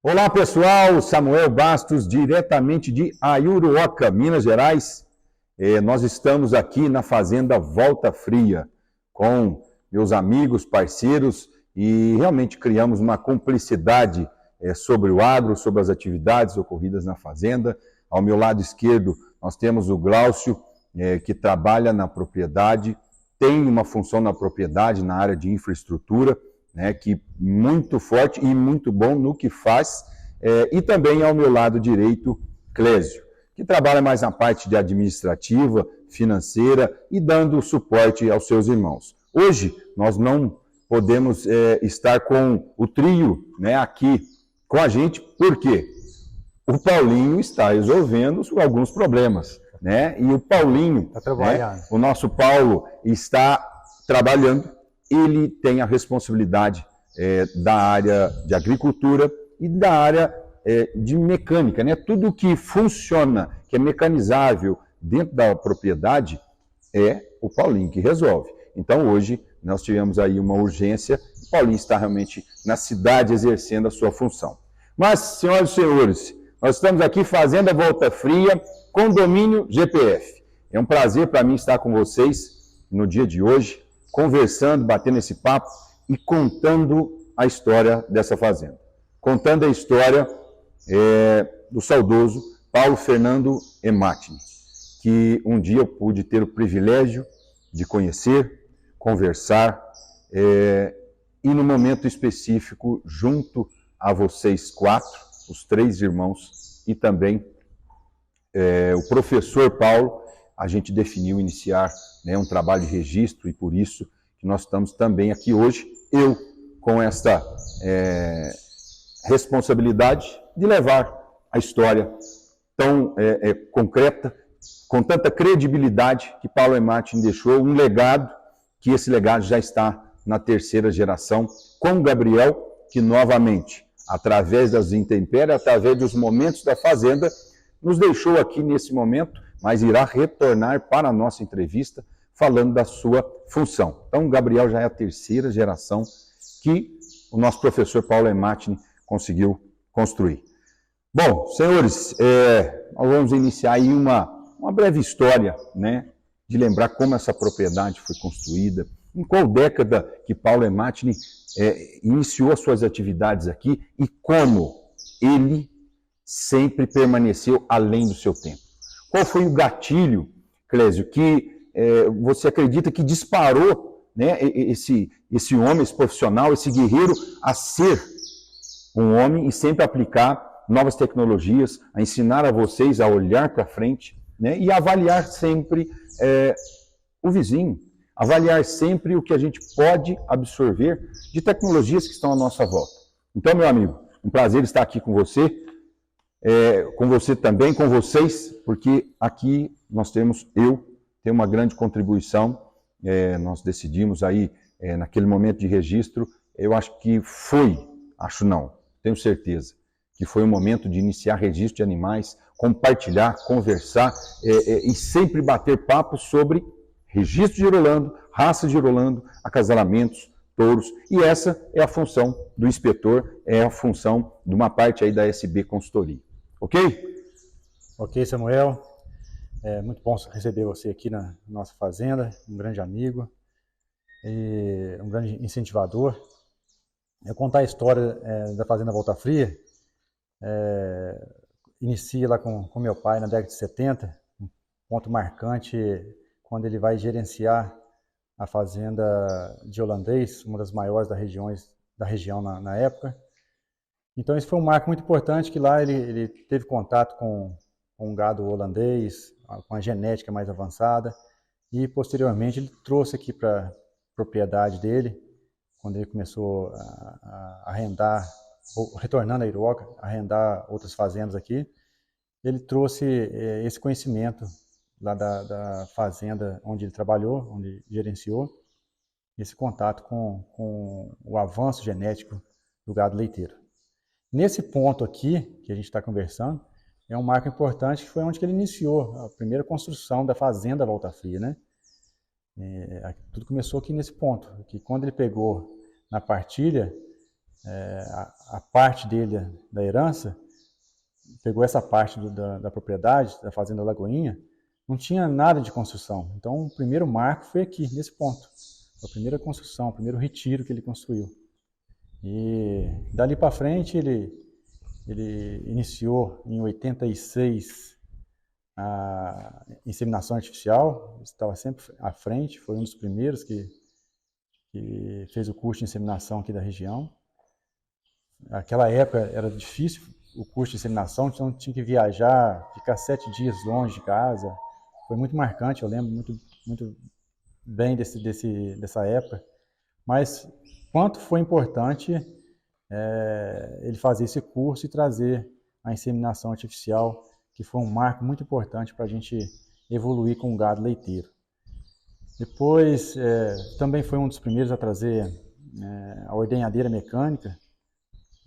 Olá pessoal, Samuel Bastos, diretamente de Ayuruoca, Minas Gerais. Nós estamos aqui na Fazenda Volta Fria com meus amigos, parceiros e realmente criamos uma cumplicidade sobre o agro, sobre as atividades ocorridas na fazenda. Ao meu lado esquerdo nós temos o Glaucio, que trabalha na propriedade, tem uma função na propriedade na área de infraestrutura, que muito forte e muito bom no que faz, e também ao meu lado direito, Clésio, que trabalha mais na parte de administrativa, financeira e dando suporte aos seus irmãos. Hoje nós não podemos estar com o trio aqui com a gente, porque o Paulinho está resolvendo alguns problemas, e o Paulinho, o nosso Paulo, está trabalhando. Ele tem a responsabilidade da área de agricultura e da área de mecânica, Tudo que funciona, que é mecanizável dentro da propriedade, é o Paulinho que resolve. Então hoje nós tivemos aí uma urgência, o Paulinho está realmente na cidade exercendo a sua função. Mas, senhoras e senhores, nós estamos aqui Fazenda Volta Fria, Condomínio GPF. É um prazer para mim estar com vocês no dia de hoje, conversando, batendo esse papo e contando a história dessa fazenda. Contando a história do saudoso Paulo Fernando Ematini, que um dia eu pude ter o privilégio de conhecer, conversar, e no momento específico, junto a vocês quatro, os três irmãos, e também o professor Paulo, a gente definiu iniciar um trabalho de registro, e por isso que nós estamos também aqui hoje, eu com esta responsabilidade de levar a história tão concreta, com tanta credibilidade que Paulo Ematini deixou, um legado, que esse legado já está na terceira geração, com Gabriel, que novamente, através das intempéries, através dos momentos da fazenda, nos deixou aqui nesse momento, mas irá retornar para a nossa entrevista falando da sua função. Então, o Gabriel já é a terceira geração que o nosso professor Paulo Ematini conseguiu construir. Bom, senhores, nós vamos iniciar aí uma breve história, de lembrar como essa propriedade foi construída, em qual década que Paulo Ematini iniciou as suas atividades aqui e como ele sempre permaneceu além do seu tempo. Qual foi o gatilho, Clésio, que você acredita que disparou esse homem, esse profissional, esse guerreiro a ser um homem e sempre aplicar novas tecnologias, a ensinar a vocês a olhar para frente, e avaliar sempre o vizinho, avaliar sempre o que a gente pode absorver de tecnologias que estão à nossa volta. Então, meu amigo, um prazer estar aqui com você também, com vocês, porque aqui nós temos, eu tenho uma grande contribuição, nós decidimos aí, naquele momento de registro, eu acho que tenho certeza, que foi o momento de iniciar registro de animais, compartilhar, conversar e sempre bater papo sobre registro de Girolando, raça de Girolando, acasalamentos, touros, e essa é a função do inspetor, é a função de uma parte aí da SB Consultoria. Ok? Ok, Samuel. É muito bom receber você aqui na nossa fazenda, um grande amigo e um grande incentivador. Eu contar a história da Fazenda Volta Fria, inicia lá com meu pai na década de 70, um ponto marcante quando ele vai gerenciar a fazenda de Holandês, uma das maiores da região na época. Então esse foi um marco muito importante, que lá ele teve contato com um gado holandês, com a genética mais avançada, e posteriormente ele trouxe aqui para a propriedade dele, quando ele começou a arrendar, retornando a Ayuruoca, arrendar outras fazendas aqui, ele trouxe esse conhecimento lá da fazenda onde ele trabalhou, onde gerenciou, esse contato com o avanço genético do gado leiteiro. Nesse ponto aqui, que a gente está conversando, é um marco importante, que foi onde que ele iniciou a primeira construção da Fazenda Volta Fria, tudo começou aqui nesse ponto, que quando ele pegou na partilha, a parte dele da herança, pegou essa parte da propriedade, da fazenda Lagoinha, não tinha nada de construção. Então, o primeiro marco foi aqui, nesse ponto. A primeira construção, o primeiro retiro que ele construiu. E dali para frente, ele iniciou em 86 a inseminação artificial, estava sempre à frente, foi um dos primeiros que fez o curso de inseminação aqui da região. Naquela época era difícil o curso de inseminação, então tinha que viajar, ficar 7 dias longe de casa. Foi muito marcante, eu lembro muito bem dessa época. Mas quanto foi importante ele fazer esse curso e trazer a inseminação artificial, que foi um marco muito importante para a gente evoluir com o gado leiteiro. Depois, também foi um dos primeiros a trazer a ordenhadeira mecânica.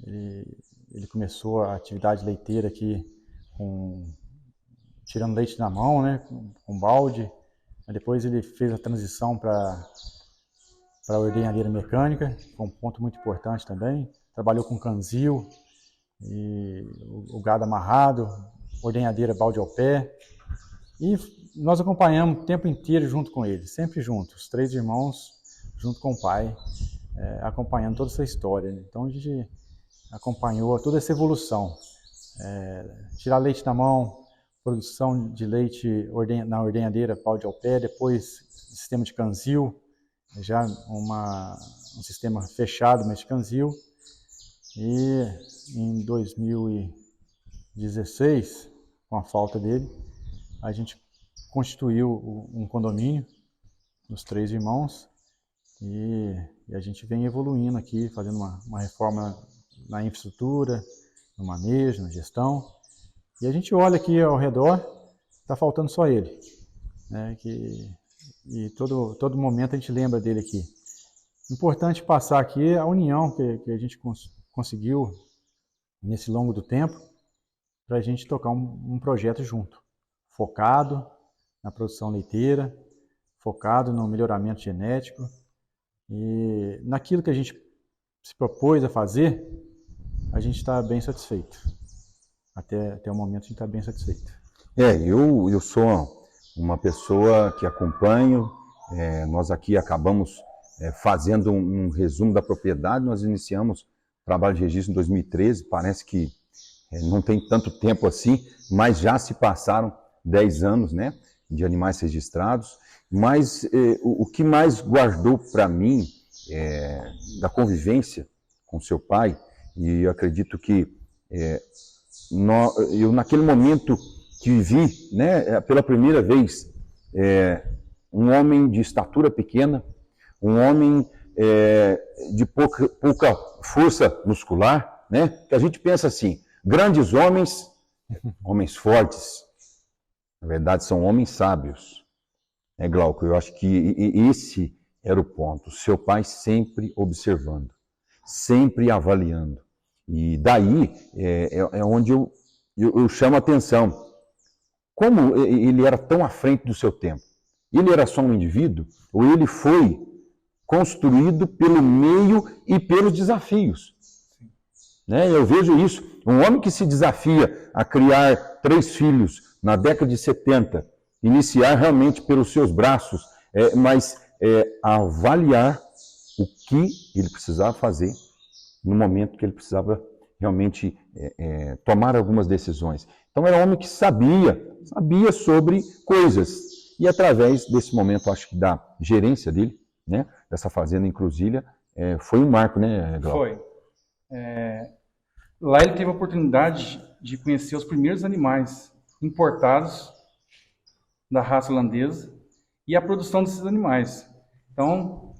Ele começou a atividade leiteira aqui tirando leite na mão, né, com balde. Depois ele fez a transição para a ordenhadeira mecânica, foi um ponto muito importante também. Trabalhou com canzil, e o gado amarrado, ordenhadeira balde ao pé. E nós acompanhamos o tempo inteiro junto com ele, sempre juntos, os 3 irmãos junto com o pai, acompanhando toda essa história. Então a gente acompanhou toda essa evolução. Tirar leite na mão, produção de leite na ordenhadeira balde ao pé, depois sistema de canzil, já um sistema fechado, mas de canzil. E em 2016, com a falta dele, a gente constituiu um condomínio dos 3 irmãos e a gente vem evoluindo aqui, fazendo uma reforma na infraestrutura, no manejo, na gestão. E a gente olha aqui ao redor, está faltando só ele, né? E todo momento a gente lembra dele aqui. Importante passar aqui a união que a gente conseguiu nesse longo do tempo para a gente tocar um projeto junto, focado na produção leiteira, focado no melhoramento genético e naquilo que a gente se propôs a fazer, a gente está bem satisfeito. Até o momento a gente está bem satisfeito. Eu sou uma pessoa que acompanho, nós aqui acabamos fazendo um resumo da propriedade, nós iniciamos trabalho de registro em 2013, parece que não tem tanto tempo assim, mas já se passaram 10 anos, né, de animais registrados. Mas o que mais guardou para mim da convivência com seu pai, e eu acredito que eu naquele momento que vi, né, pela primeira vez, um homem de estatura pequena, um homem de pouca força muscular, né? Que a gente pensa assim, grandes homens, homens fortes, na verdade são homens sábios. Glauco, eu acho que esse era o ponto. Seu pai sempre observando, sempre avaliando. E daí é onde eu chamo a atenção. Como ele era tão à frente do seu tempo? Ele era só um indivíduo ou ele foi construído pelo meio e pelos desafios? Né? Eu vejo isso. Um homem que se desafia a criar 3 filhos na década de 70, iniciar realmente pelos seus braços, mas avaliar o que ele precisava fazer no momento que ele precisava realmente tomar algumas decisões. Então era um homem que sabia sobre coisas. E através desse momento, acho que da gerência dele, né, dessa fazenda em Cruzília, foi um marco, né, Glauco? Foi. Lá ele teve a oportunidade de conhecer os primeiros animais importados da raça holandesa e a produção desses animais. Então,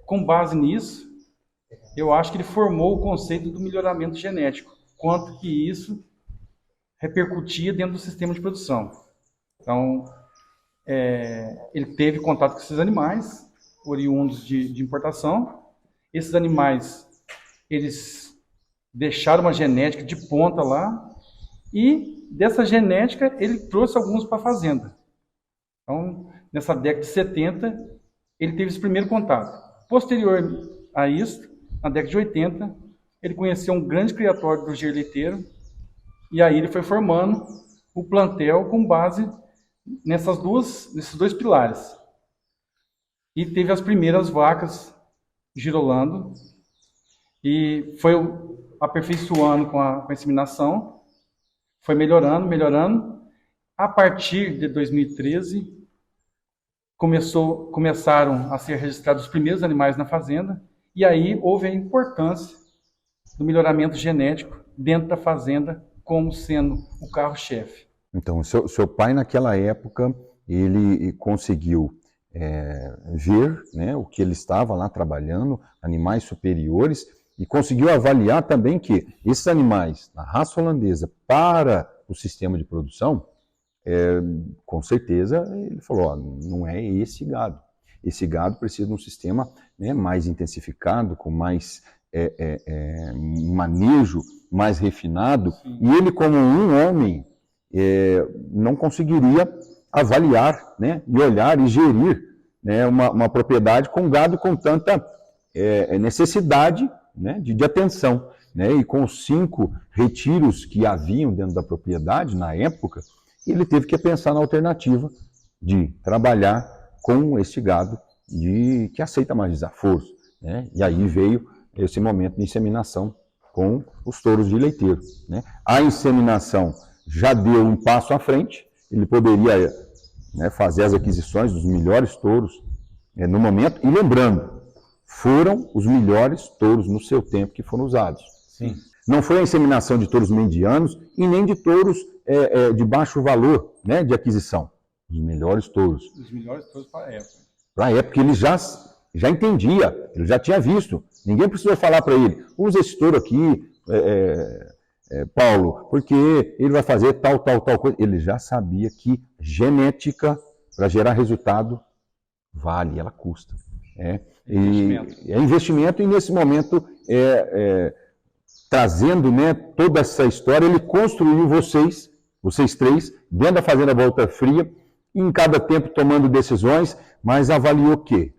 com base nisso, eu acho que ele formou o conceito do melhoramento genético, quanto que isso repercutia dentro do sistema de produção. Então, ele teve contato com esses animais, oriundos de importação. Esses animais, eles deixaram uma genética de ponta lá, e dessa genética ele trouxe alguns para a fazenda. Então, nessa década de 70, ele teve esse primeiro contato. Posterior a isso, na década de 80, ele conheceu um grande criatório do Gerro Leiteiro, e aí ele foi formando o plantel com base nesses dois pilares. E teve as primeiras vacas girolando, e foi aperfeiçoando com a inseminação, foi melhorando. A partir de 2013, começaram a ser registrados os primeiros animais na fazenda, e aí houve a importância do melhoramento genético dentro da fazenda como sendo o carro-chefe. Então, o seu pai, naquela época, ele conseguiu ver, né, o que ele estava lá trabalhando, animais superiores, e conseguiu avaliar também que esses animais, na raça holandesa, para o sistema de produção, com certeza, ele falou, ó, não é esse gado. Esse gado precisa de um sistema, né, mais intensificado, com mais manejo, mais refinado. Sim. E ele, como um homem, não conseguiria avaliar, né, e olhar e gerir, né, uma propriedade com gado com tanta necessidade, né, de atenção. Né, e com os 5 retiros que haviam dentro da propriedade na época, ele teve que pensar na alternativa de trabalhar com esse gado que aceita mais desaforos. Né? E aí veio esse momento de inseminação com os touros de leiteiro. Né? A inseminação já deu um passo à frente, ele poderia, né, fazer as aquisições dos melhores touros no momento, e lembrando, foram os melhores touros no seu tempo que foram usados. Sim. Não foi a inseminação de touros medianos e nem de touros de baixo valor, né, de aquisição. Os melhores touros. Os melhores touros para a época. Para a época, ele já entendia, ele já tinha visto. Ninguém precisou falar para ele, usa esse touro aqui, Paulo, porque ele vai fazer tal coisa. Ele já sabia que genética, para gerar resultado, vale, ela custa. É investimento, e nesse momento, trazendo, né, toda essa história, ele construiu vocês 3, dentro da Fazenda Volta Fria, em cada tempo tomando decisões, mas avaliou o quê?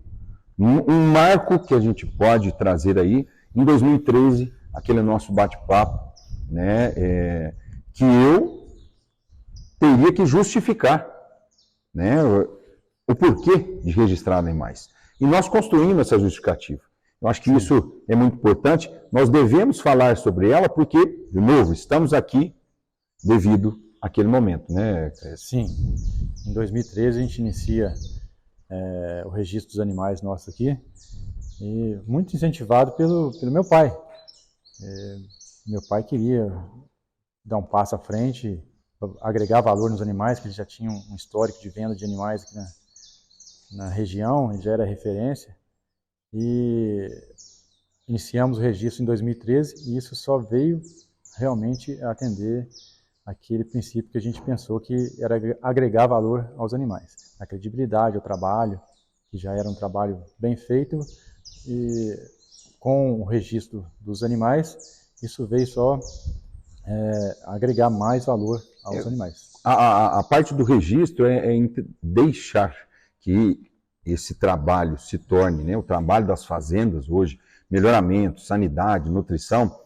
Um marco que a gente pode trazer aí, em 2013, aquele nosso bate-papo, né, que eu teria que justificar, né, o porquê de registrar animais. E nós construímos essa justificativa. Eu acho que isso é muito importante. Nós devemos falar sobre ela porque, de novo, estamos aqui devido àquele momento, né? Sim. Em 2013 a gente inicia o registro dos animais nossos aqui, e muito incentivado pelo meu pai. Meu pai queria dar um passo à frente, agregar valor nos animais, que ele já tinha um histórico de venda de animais aqui na região, ele já era referência. E iniciamos o registro em 2013, e isso só veio realmente atender aquele princípio que a gente pensou que era agregar valor aos animais. A credibilidade, ao trabalho, que já era um trabalho bem feito, e com o registro dos animais, isso veio só agregar mais valor aos animais. A parte do registro é deixar que esse trabalho se torne, né, o trabalho das fazendas hoje, melhoramento, sanidade, nutrição,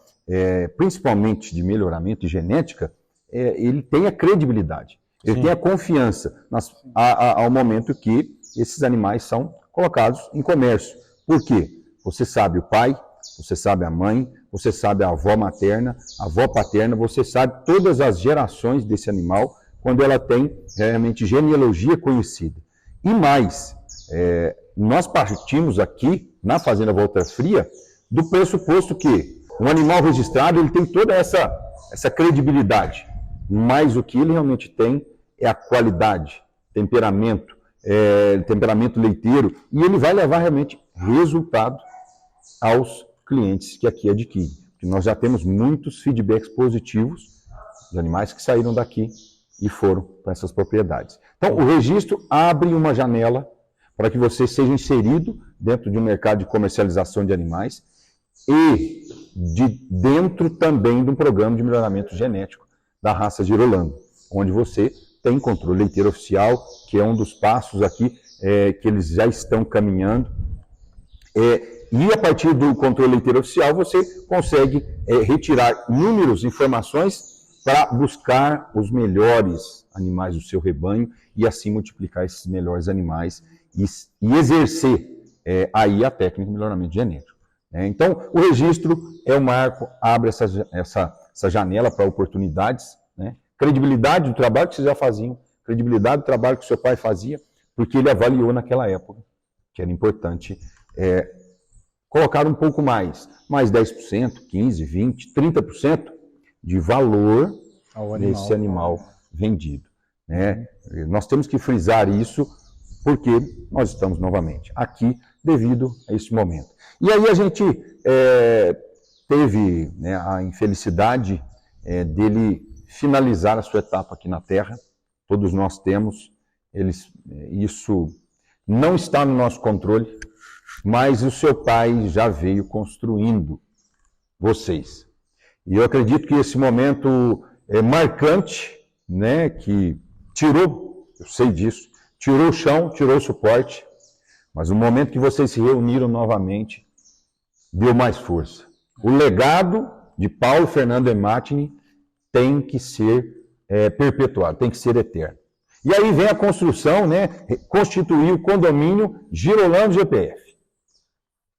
principalmente de melhoramento e genética, ele tem a credibilidade, ele tem a confiança ao momento que esses animais são colocados em comércio. Por quê? Você sabe o pai, você sabe a mãe, você sabe a avó materna, a avó paterna, você sabe todas as gerações desse animal, quando ela tem realmente genealogia conhecida. E mais, nós partimos aqui, na Fazenda Volta Fria, do pressuposto que um animal registrado ele tem toda essa credibilidade, mas o que ele realmente tem é a qualidade, temperamento leiteiro, e ele vai levar realmente resultado aos clientes que aqui adquirem. Nós já temos muitos feedbacks positivos de animais que saíram daqui e foram para essas propriedades. Então, o registro abre uma janela para que você seja inserido dentro de um mercado de comercialização de animais e dentro também de um programa de melhoramento genético da raça Girolando, onde você tem controle leiteiro oficial, que é um dos passos aqui que eles já estão caminhando. E a partir do controle leiteiro oficial, você consegue retirar números, informações para buscar os melhores animais do seu rebanho e assim multiplicar esses melhores animais e exercer aí a técnica de melhoramento genético. Então, o registro é o marco, abre essa janela para oportunidades, né? Credibilidade do trabalho que vocês já faziam, credibilidade do trabalho que o seu pai fazia, porque ele avaliou naquela época que era importante colocar um pouco mais 10%, 15%, 20%, 30% de valor nesse animal vendido. Né? Nós temos que frisar isso porque nós estamos novamente aqui devido a esse momento. E aí a gente teve, né, a infelicidade dele finalizar a sua etapa aqui na Terra. Todos nós temos, isso não está no nosso controle, mas o seu pai já veio construindo vocês. E eu acredito que esse momento é marcante, né, que tirou, eu sei disso, tirou o chão, tirou o suporte, mas o momento que vocês se reuniram novamente deu mais força. O legado de Paulo Fernando Ematini tem que ser perpetuado, tem que ser eterno. E aí vem a construção, né, constituir o condomínio Girolando GPF.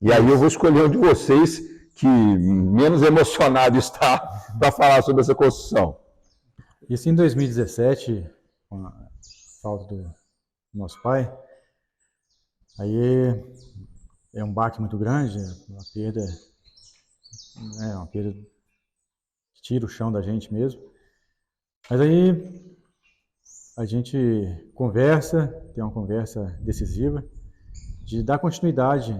E aí eu vou escolher um de vocês que menos emocionado está para falar sobre essa construção. Isso em 2017, com a falta do nosso pai, aí é um baque muito grande, uma perda que tira o chão da gente mesmo. Mas aí a gente conversa, tem uma conversa decisiva de dar continuidade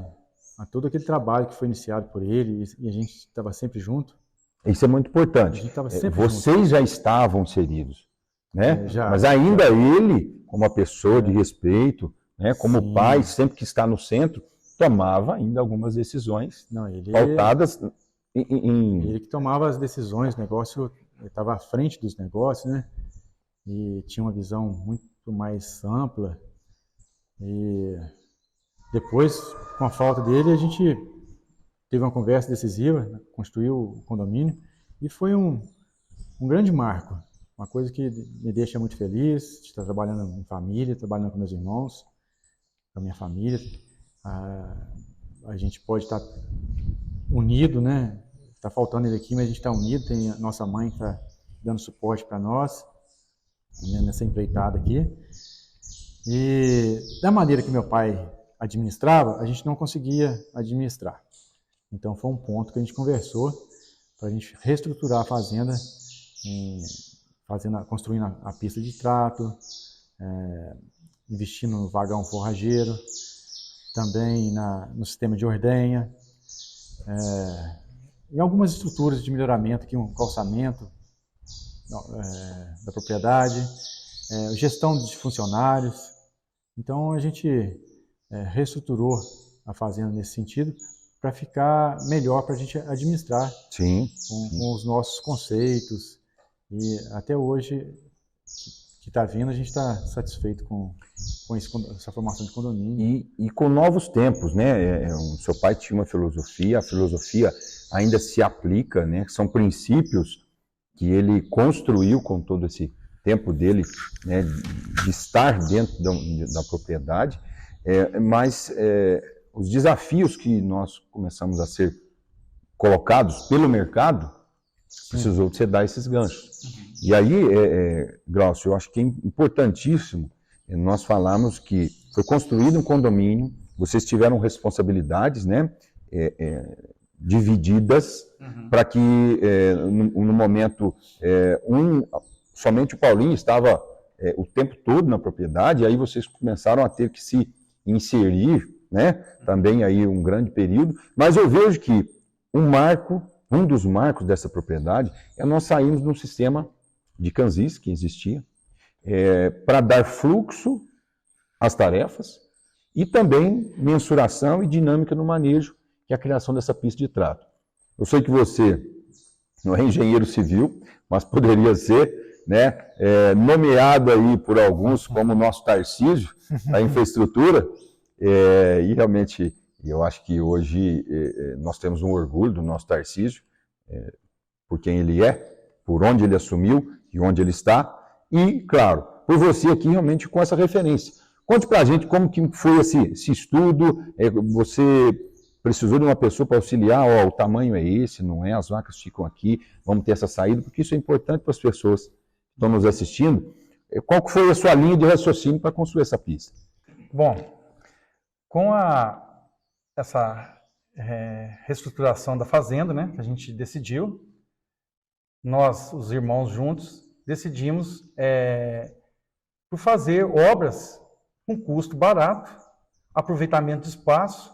a todo aquele trabalho que foi iniciado por ele e a gente estava sempre junto. Isso é muito importante. A gente estava sempre Vocês junto. já estavam inseridos, né? Já, mas ainda ele, como uma pessoa de respeito, né, como Sim. pai, sempre que está no centro, tomava ainda algumas decisões Não, ele que tomava as decisões, o negócio, ele estava à frente dos negócios, né? E tinha uma visão muito mais ampla. E depois, com a falta dele, a gente teve uma conversa decisiva, construiu o condomínio, e foi um grande marco. Uma coisa que me deixa muito feliz, de estar trabalhando em família, trabalhando com meus irmãos, com a minha família. A gente pode estar unido, né? Está faltando ele aqui, mas a gente está unido. Tem a nossa mãe que está dando suporte para nós, né, nessa empreitada aqui. E da maneira que meu pai administrava, a gente não conseguia administrar. Então foi um ponto que a gente conversou para a gente reestruturar a fazenda, construindo a pista de trato, investindo no vagão forrageiro, também no sistema de ordenha, em algumas estruturas de melhoramento, aqui um calçamento da propriedade, gestão de funcionários. Então a gente reestruturou a fazenda nesse sentido para ficar melhor para a gente administrar com os nossos conceitos. E até hoje, que está vindo, a gente está satisfeito com essa formação de condomínio. E com novos tempos, né? O seu pai tinha uma filosofia, a filosofia ainda se aplica, né? São princípios que ele construiu com todo esse tempo dele, né, de estar dentro da propriedade, mas os desafios que nós começamos a ser colocados pelo mercado, precisou de você dar esses ganchos. E aí, Glaucio, eu acho que é importantíssimo nós falarmos que foi construído um condomínio, vocês tiveram responsabilidades, né, divididas, para que no momento somente o Paulinho estava o tempo todo na propriedade, e aí vocês começaram a ter que se inserir, né, também aí um grande período, mas eu vejo que um dos marcos dessa propriedade é nós sairmos de um sistema de Cansis que existia, para dar fluxo às tarefas e também mensuração e dinâmica no manejo, que é a criação dessa pista de trato. Eu sei que você não é engenheiro civil, mas poderia ser, né, nomeado aí por alguns como o nosso Tarcísio, a infraestrutura, e realmente E eu acho que hoje nós temos um orgulho do nosso Tarcísio, por quem ele é, por onde ele assumiu e onde ele está, e, claro, por você aqui realmente com essa referência. Conte pra gente como que foi esse estudo, você precisou de uma pessoa para auxiliar, o tamanho é esse, não é, as vacas ficam aqui, vamos ter essa saída, porque isso é importante para as pessoas que estão nos assistindo. Qual que foi a sua linha de raciocínio para construir essa pista? Bom, com essa reestruturação da fazenda, né, que a gente decidiu, nós, os irmãos juntos, decidimos por fazer obras com custo barato, aproveitamento de espaço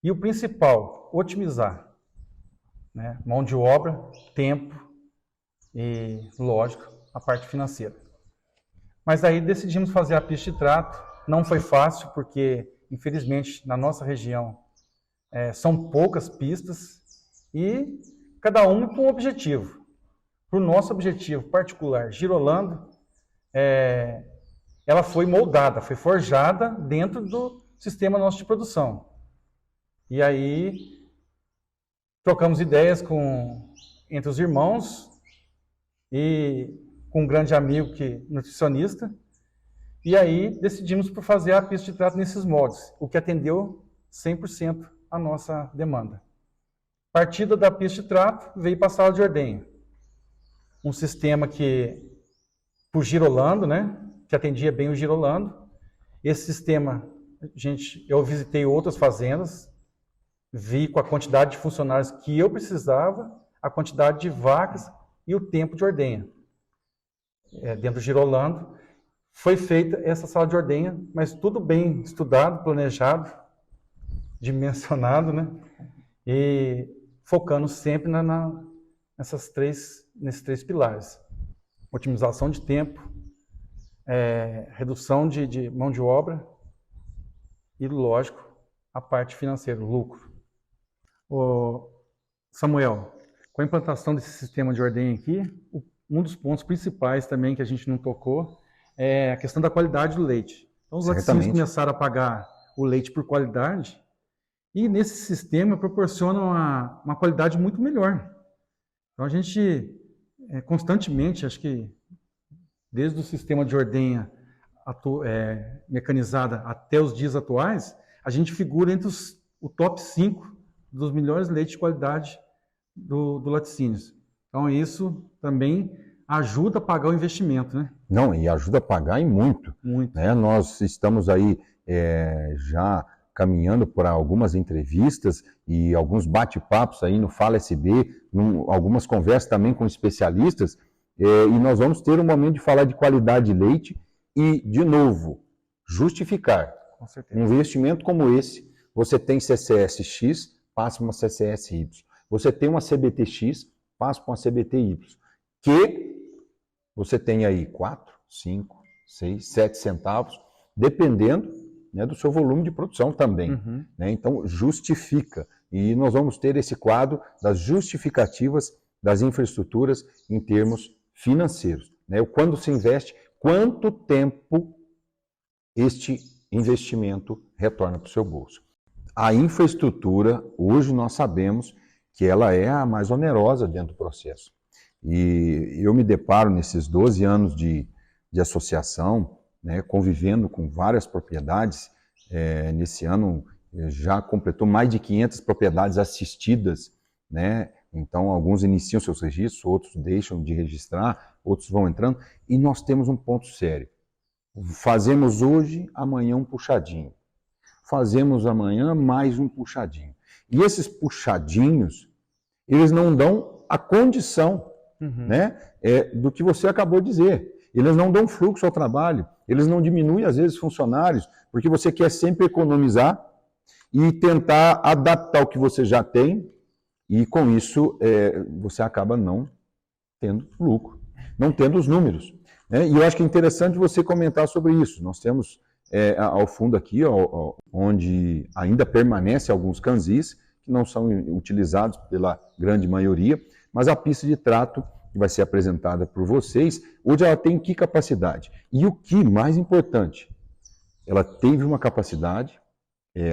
e o principal, otimizar, né, mão de obra, tempo e, lógico, a parte financeira. Mas aí decidimos fazer a pista de trato. Não foi fácil porque, infelizmente, na nossa região são poucas pistas e cada um com um objetivo. Para o nosso objetivo particular, Girolando, ela foi moldada, foi forjada dentro do sistema nosso de produção. E aí trocamos ideias entre os irmãos e com um grande amigo nutricionista, e aí decidimos por fazer a pista de trato nesses moldes, o que atendeu 100% a nossa demanda. Partida da pista de trato, veio para a sala de ordenha. Um sistema por Girolando, né, que atendia bem o Girolando. Esse sistema, eu visitei outras fazendas, vi com a quantidade de funcionários que eu precisava, a quantidade de vacas e o tempo de ordenha. Dentro do Girolando, foi feita essa sala de ordenha, mas tudo bem estudado, planejado, dimensionado, né? E focando sempre nesses três pilares. Otimização de tempo, redução de mão de obra e, lógico, a parte financeira, o lucro. Samuel, com a implantação desse sistema de ordenha aqui, um dos pontos principais também que a gente não tocou é a questão da qualidade do leite. Então, os laticínios começaram a pagar o leite por qualidade e nesse sistema proporciona uma qualidade muito melhor. Então, a gente constantemente, acho que desde o sistema de ordenha mecanizada até os dias atuais, a gente figura entre o top 5 dos melhores leites de qualidade do laticínios. Então, isso também ajuda a pagar o investimento, né? Não, e ajuda a pagar e muito. Muito. Né? Nós estamos aí já caminhando por algumas entrevistas e alguns bate-papos aí no Fala SB, algumas conversas também com especialistas, e nós vamos ter um momento de falar de qualidade de leite e, de novo, justificar. Com certeza. Um investimento como esse, você tem CCS-X, passa para uma CCS-Y. Você tem uma CBT-X, passa para uma CBT-Y. Que você tem aí 4, 5, 6, 7 centavos, dependendo, né, do seu volume de produção também. Uhum. Né? Então, justifica. E nós vamos ter esse quadro das justificativas das infraestruturas em termos financeiros. Né? Quando se investe, quanto tempo este investimento retorna para o seu bolso. A infraestrutura, hoje nós sabemos que ela é a mais onerosa dentro do processo. E eu me deparo nesses 12 anos de associação, né, convivendo com várias propriedades. Nesse ano já completou mais de 500 propriedades assistidas, né? Então alguns iniciam seus registros, outros deixam de registrar, outros vão entrando, e nós temos um ponto sério. Fazemos hoje, amanhã um puxadinho. Fazemos amanhã mais um puxadinho. E esses puxadinhos, eles não dão a condição, né, do que você acabou de dizer. Eles não dão fluxo ao trabalho, eles não diminuem, às vezes, funcionários, porque você quer sempre economizar e tentar adaptar o que você já tem, e com isso você acaba não tendo lucro, não tendo os números. Né? E eu acho que é interessante você comentar sobre isso. Nós temos ao fundo aqui, onde ainda permanecem alguns canzis, que não são utilizados pela grande maioria, mas a pista de trato que vai ser apresentada por vocês, hoje ela tem que capacidade? E o que mais importante, ela teve uma capacidade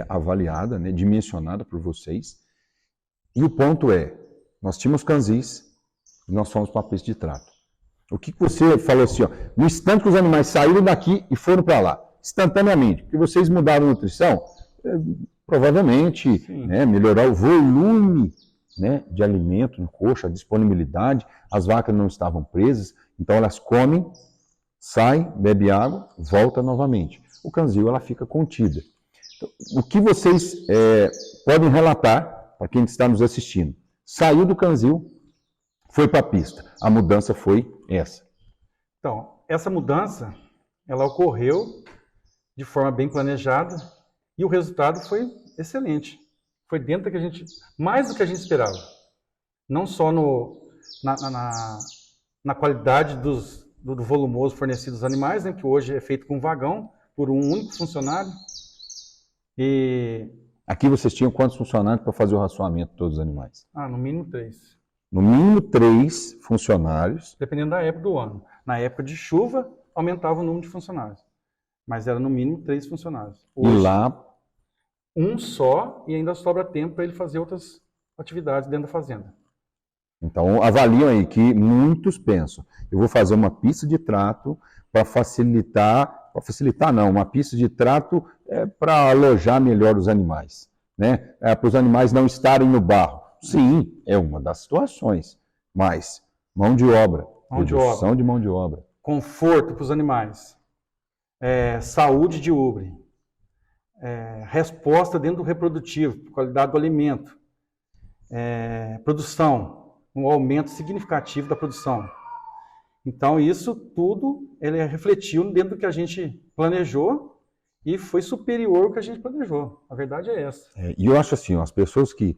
avaliada, né, dimensionada por vocês. E o ponto é, nós tínhamos canzis e nós fomos para a pista de trato. O que você falou assim, ó, no instante que os animais saíram daqui e foram para lá, instantaneamente, porque vocês mudaram a nutrição, provavelmente, né, melhorar o volume, né, de alimento no coxo, a disponibilidade, as vacas não estavam presas, então elas comem, saem, bebe água, volta novamente. O canzil, ela fica contida. Então, o que vocês podem relatar, para quem está nos assistindo, saiu do canzil, foi para a pista. A mudança foi essa. Então, essa mudança, ela ocorreu de forma bem planejada e o resultado foi excelente. Foi dentro do que a gente, mais do que a gente esperava. Não só na qualidade do volumoso fornecido aos animais, né, que hoje é feito com vagão, por um único funcionário. Aqui vocês tinham quantos funcionários para fazer o racionamento de todos os animais? No mínimo 3. No mínimo 3 funcionários. Dependendo da época do ano. Na época de chuva, aumentava o número de funcionários. Mas era no mínimo 3 funcionários. Hoje, e lá... um só, e ainda sobra tempo para ele fazer outras atividades dentro da fazenda. Então, avaliam aí que muitos pensam, eu vou fazer uma pista de trato para facilitar não, uma pista de trato para alojar melhor os animais, né? Para os animais não estarem no barro. Sim, é uma das situações, mas mão de obra, redução de mão de obra. Conforto para os animais, saúde de ubre, resposta dentro do reprodutivo, qualidade do alimento, produção, um aumento significativo da produção. Então, isso tudo ele refletiu dentro do que a gente planejou e foi superior ao que a gente planejou. A verdade é essa. E eu acho assim, as pessoas que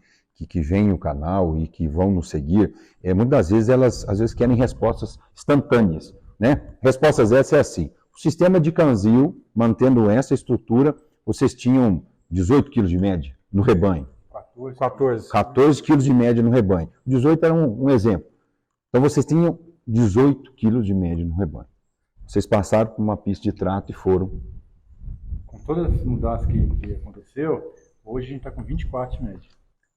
veem o canal e que vão nos seguir, muitas das vezes elas às vezes querem respostas instantâneas, né? Respostas essas é assim, o sistema de canzil, mantendo essa estrutura, vocês tinham 18 quilos de média no rebanho. 14 quilos de média no rebanho. 18 era um exemplo. Então vocês tinham 18 quilos de média no rebanho. Vocês passaram por uma pista de trato e foram. Com todas as mudanças que aconteceu, hoje a gente está com 24 de média.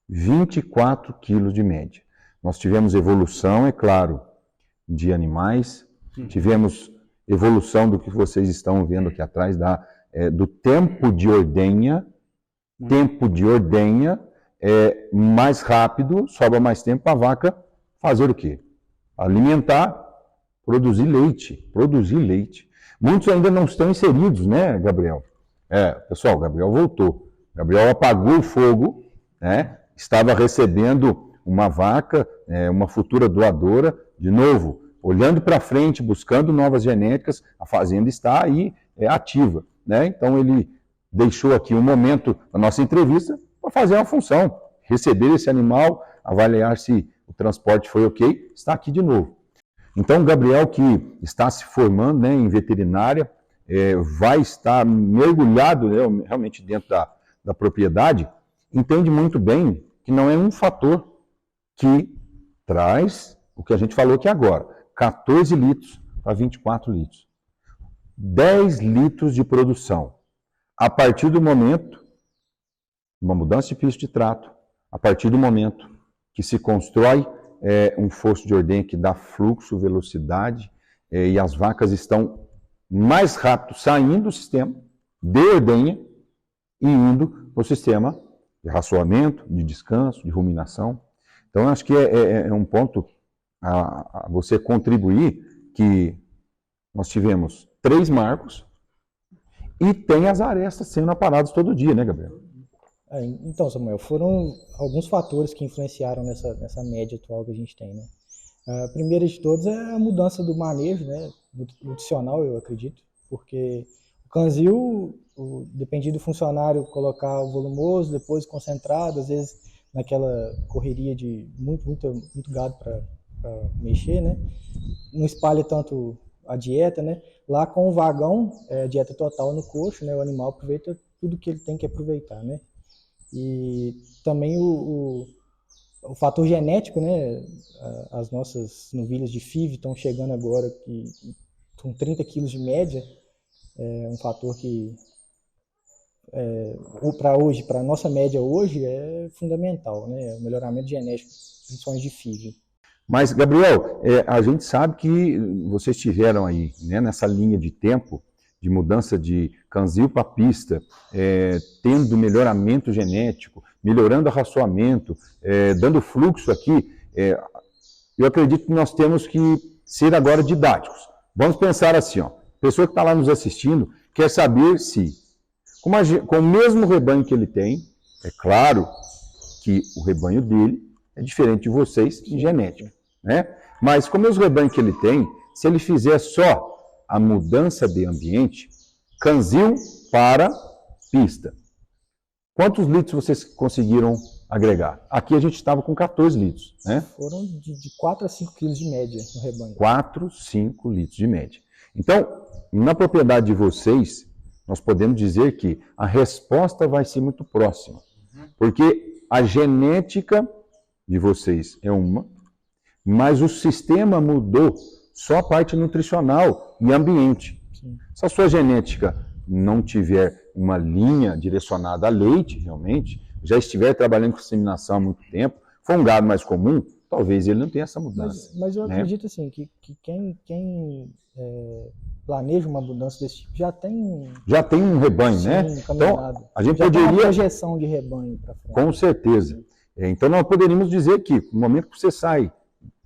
24 quilos de média. Nós tivemos evolução, é claro, de animais, tivemos evolução do que vocês estão vendo aqui atrás, do tempo de ordenha. Tempo de ordenha é mais rápido, sobra mais tempo para a vaca fazer o quê? Alimentar, produzir leite. Muitos ainda não estão inseridos, né, Gabriel? Pessoal, o Gabriel voltou. Gabriel apagou o fogo, né? Estava recebendo uma vaca, uma futura doadora, de novo, olhando para frente, buscando novas genéticas, a fazenda está aí ativa, né? Então ele deixou aqui um momento da nossa entrevista para fazer uma função, receber esse animal, avaliar se o transporte foi ok, está aqui de novo. Então, o Gabriel, que está se formando, né, em veterinária, vai estar mergulhado, né, realmente dentro da propriedade, entende muito bem que não é um fator que traz o que a gente falou aqui agora, 14 litros para 24 litros. 10 litros de produção. A partir do momento, uma mudança de pista de trato, a partir do momento que se constrói um fosso de ordenha que dá fluxo, velocidade, e as vacas estão mais rápido saindo do sistema de ordenha e indo para o sistema de raçoamento, de descanso, de ruminação. Então, acho que é um ponto a você contribuir, que nós tivemos 3 marcos e tem as arestas sendo aparadas todo dia, né, Gabriel? Então, Samuel, foram alguns fatores que influenciaram nessa média atual que a gente tem, né? A primeira de todas é a mudança do manejo, né, nutricional, eu acredito, porque o canzil, dependia do funcionário colocar o volumoso, depois concentrado, às vezes naquela correria de muito gado para mexer, né? Não espalha tanto a dieta, né? Lá com o vagão, dieta total no coxo, né? O animal aproveita tudo que ele tem que aproveitar, né? E também o fator genético, né? As nossas novilhas de FIV estão chegando agora com 30 quilos de média, é um fator que para a nossa média hoje, é fundamental, né? O melhoramento genético, principalmente de FIV. Mas, Gabriel, a gente sabe que vocês tiveram aí, né, nessa linha de tempo, de mudança de canzil para pista, tendo melhoramento genético, melhorando o arraçoamento, dando fluxo aqui, eu acredito que nós temos que ser agora didáticos. Vamos pensar assim, ó, a pessoa que está lá nos assistindo quer saber se, com o mesmo rebanho que ele tem, é claro que o rebanho dele é diferente de vocês em genética, né? Mas com o mesmo rebanho que ele tem, se ele fizer só a mudança de ambiente, canzil para pista, quantos litros vocês conseguiram agregar? Aqui a gente estava com 14 litros, né? Foram de 4 a 5 quilos de média no rebanho. 4, 5 litros de média. Então, na propriedade de vocês, nós podemos dizer que a resposta vai ser muito próxima. Porque a genética de vocês é uma, mas o sistema mudou só a parte nutricional e ambiente. Sim. Se a sua genética não tiver uma linha direcionada a leite, realmente, já estiver trabalhando com inseminação há muito tempo, for um gado mais comum, talvez ele não tenha essa mudança. Mas eu né? acredito assim, que quem planeja uma mudança desse tipo já tem um rebanho, sim, né? encaminhado. Então, a gente já tem uma poderia... projeção de rebanho para frente. Com certeza. Então, nós poderíamos dizer que, no momento que você sai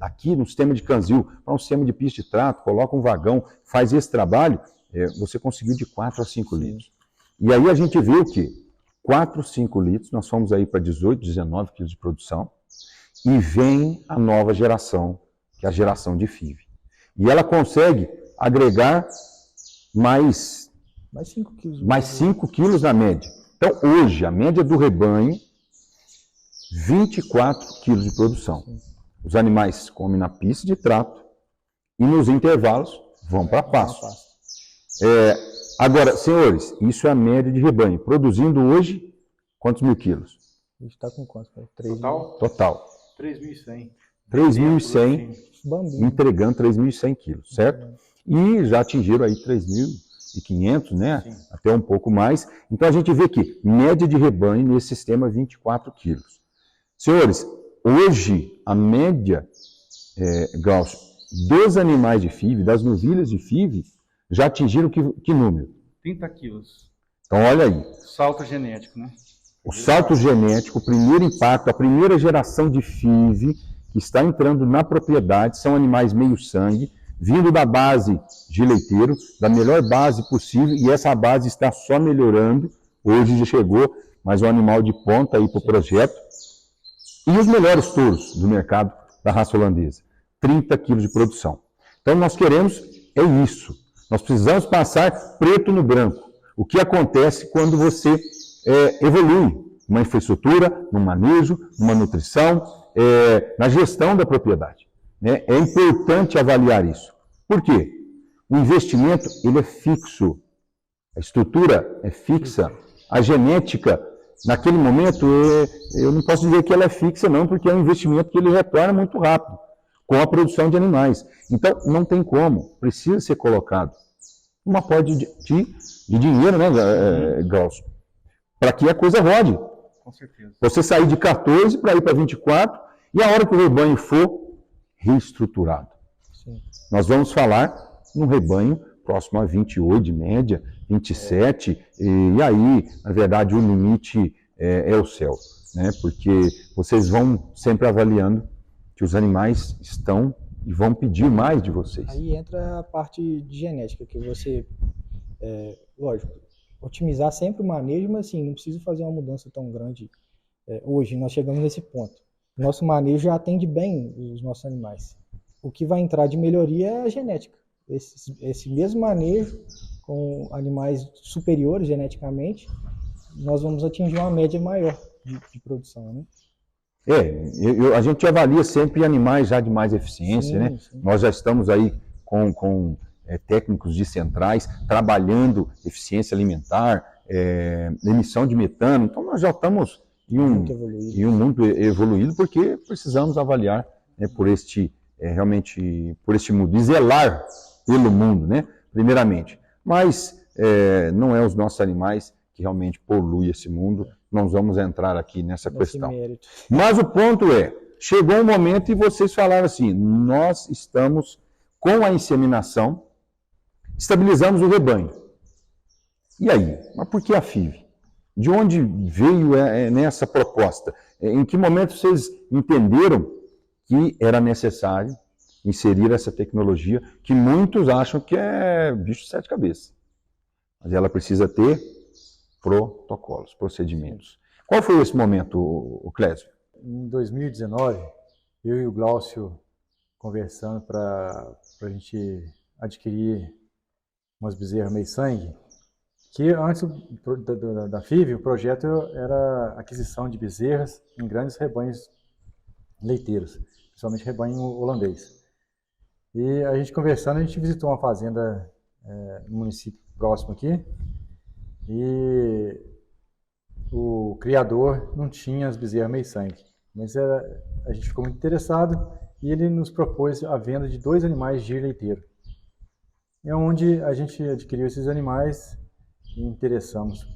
aqui no sistema de canzil para um sistema de pista de trato, coloca um vagão, faz esse trabalho, você conseguiu de 4 a 5 litros. E aí a gente viu que 4, 5 litros, nós fomos aí para 18, 19 quilos de produção, e vem a nova geração, que é a geração de FIV. E ela consegue agregar mais 5 quilos. Mais 5 quilos na média. Então, hoje, a média do rebanho, 24 quilos de produção. Os animais comem na pista de trato e nos intervalos vão para a pasto. Agora, senhores, isso é a média de rebanho. Produzindo hoje, quantos mil quilos? A gente está com quantos? Total. 3.100. 3.100, Bambinho. entregando 3.100 quilos, certo? E já atingiram aí 3.500, né? Sim. Até um pouco mais. Então a gente vê que média de rebanho nesse sistema é 24 quilos. Senhores, hoje a média, Glaucio, dos animais de FIV, das novilhas de FIV, já atingiram que número? 30 quilos. Então olha aí. Salto genético, né? O salto genético, o primeiro impacto, a primeira geração de FIV que está entrando na propriedade, são animais meio-sangue, vindo da base de leiteiro, da melhor base possível, e essa base está só melhorando. Hoje já chegou mais um animal de ponta aí para o projeto. E os melhores touros do mercado da raça holandesa, 30 quilos de produção. Então nós queremos isso. Nós precisamos passar preto no branco. O que acontece quando você evolui numa infraestrutura, num manejo, numa nutrição, na gestão da propriedade. Né? É importante avaliar isso. Por quê? O investimento ele é fixo, a estrutura é fixa, a genética, naquele momento, eu não posso dizer que ela é fixa não, porque é um investimento que ele retorna muito rápido, com a produção de animais. Então, não tem como, precisa ser colocado uma aporte de dinheiro, né, Glaucio, para que a coisa rode. Com certeza. Você sair de 14 para ir para 24, e a hora que o rebanho for reestruturado. Sim. Nós vamos falar num rebanho próximo a 28 de média, 27, e aí, na verdade, o limite é o céu, né? Porque vocês vão sempre avaliando que os animais estão e vão pedir mais de vocês. Aí entra a parte de genética, que você, lógico, otimizar sempre o manejo, mas assim, não precisa fazer uma mudança tão grande. Hoje nós chegamos nesse ponto. Nosso manejo já atende bem os nossos animais. O que vai entrar de melhoria é a genética. Esse mesmo manejo com animais superiores geneticamente, nós vamos atingir uma média maior de produção, né? A gente avalia sempre animais já de mais eficiência, Sim, né? sim. Nós já estamos aí com técnicos de centrais trabalhando eficiência alimentar, emissão de metano. Então nós já estamos em um mundo evoluído, porque precisamos avaliar, né, por este mundo, e zelar pelo mundo, né, primeiramente. Mas não é os nossos animais que realmente polui esse mundo. Não vamos entrar aqui nessa questão. mérito. Mas o ponto é, chegou um momento e vocês falaram assim, nós estamos com a inseminação, estabilizamos o rebanho. E aí? Mas por que a FIV? De onde veio nessa proposta? Em que momento vocês entenderam que era necessário inserir essa tecnologia que muitos acham que é bicho de 7 cabeças? Mas ela precisa ter protocolos, procedimentos. Qual foi esse momento, Clésio? Em 2019, eu e o Glaucio conversando para a gente adquirir umas bezerras meio-sangue, que antes da FIV, o projeto era aquisição de bezerras em grandes rebanhos leiteiros, principalmente rebanho holandês. E a gente conversando, a gente visitou uma fazenda no município próximo aqui, e o criador não tinha as bezerras meio-sangue, mas a gente ficou muito interessado e ele nos propôs a venda de 2 animais de gir leiteiro. É onde a gente adquiriu esses animais e interessamos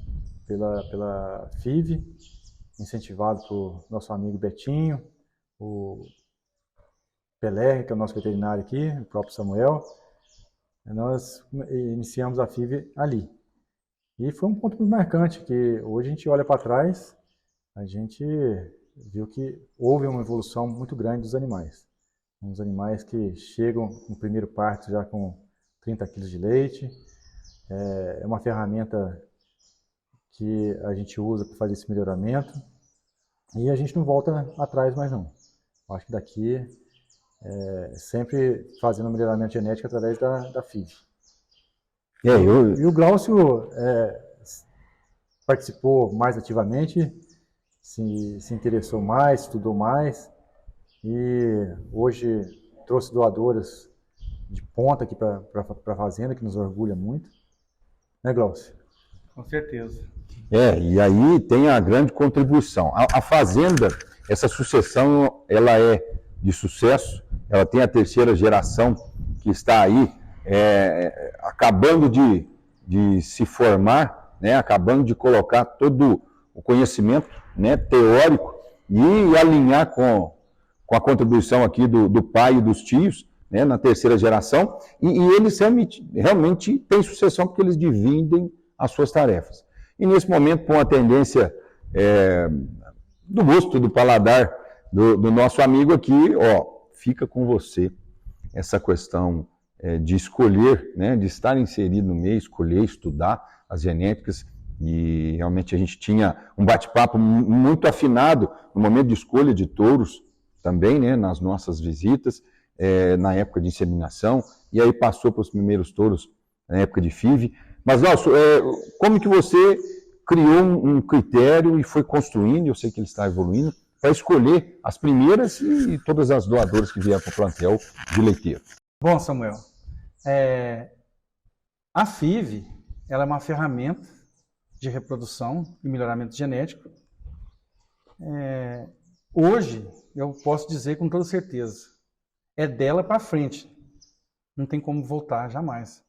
pela FIV, incentivado por nosso amigo Betinho, o Pelé, que é o nosso veterinário aqui, o próprio Samuel. Nós iniciamos a FIV ali. E foi um ponto muito marcante, que hoje a gente olha para trás, a gente viu que houve uma evolução muito grande dos animais. Uns animais que chegam no primeiro parto já com 30 kg de leite. É uma ferramenta que a gente usa para fazer esse melhoramento. E a gente não volta atrás mais não. Acho que daqui sempre fazendo melhoramento genético através da FIV. E o Glaucio participou mais ativamente, se interessou mais, estudou mais, e hoje trouxe doadoras de ponta aqui para a fazenda, que nos orgulha muito. Né, Glaucio? Com certeza. E aí tem a grande contribuição. A fazenda, essa sucessão, ela é de sucesso, ela tem a 3ª geração que está aí, acabando de se formar, né, acabando de colocar todo o conhecimento, né, teórico e alinhar com a contribuição aqui do pai e dos tios, né, na 3ª geração, e eles realmente têm sucessão porque eles dividem as suas tarefas. E nesse momento, com a tendência do gosto, do paladar do nosso amigo aqui, fica com você essa questão de escolher, né, de estar inserido no meio, escolher, estudar as genéticas, e realmente a gente tinha um bate-papo muito afinado no momento de escolha de touros também, né, nas nossas visitas, na época de inseminação, e aí passou para os primeiros touros na época de FIV. Mas, Nelson, como que você criou um critério e foi construindo, eu sei que ele está evoluindo, para escolher as primeiras e todas as doadoras que vieram para o plantel de leiteiro? Bom, Samuel, a FIV ela é uma ferramenta de reprodução e melhoramento genético. Hoje, eu posso dizer com toda certeza, é dela para frente. Não tem como voltar, jamais.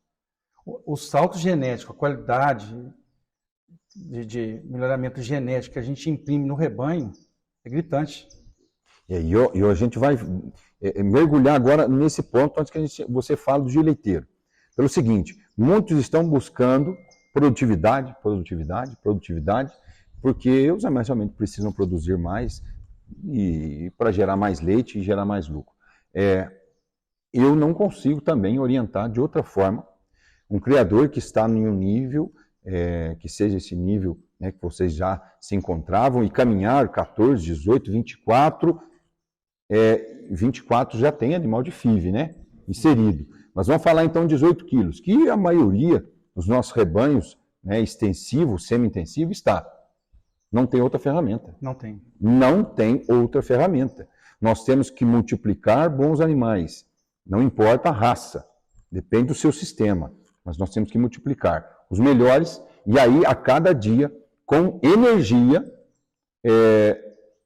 O salto genético, a qualidade de melhoramento genético que a gente imprime no rebanho é gritante. E a gente vai mergulhar agora nesse ponto antes que você fale do leiteiro. Pelo seguinte, muitos estão buscando produtividade, porque os animais realmente precisam produzir mais e para gerar mais leite e gerar mais lucro. Eu não consigo também orientar de outra forma um criador que está em um nível, que seja esse nível, né, que vocês já se encontravam e caminhar 14, 18, 24, 24 já tem animal de FIV, né, inserido. Mas vamos falar então 18 quilos, que a maioria dos nossos rebanhos, né, extensivo, semi-intensivo, está. Não tem outra ferramenta. Não tem. Não tem outra ferramenta. Nós temos que multiplicar bons animais. Não importa a raça, depende do seu sistema, mas nós temos que multiplicar os melhores e aí a cada dia, com energia,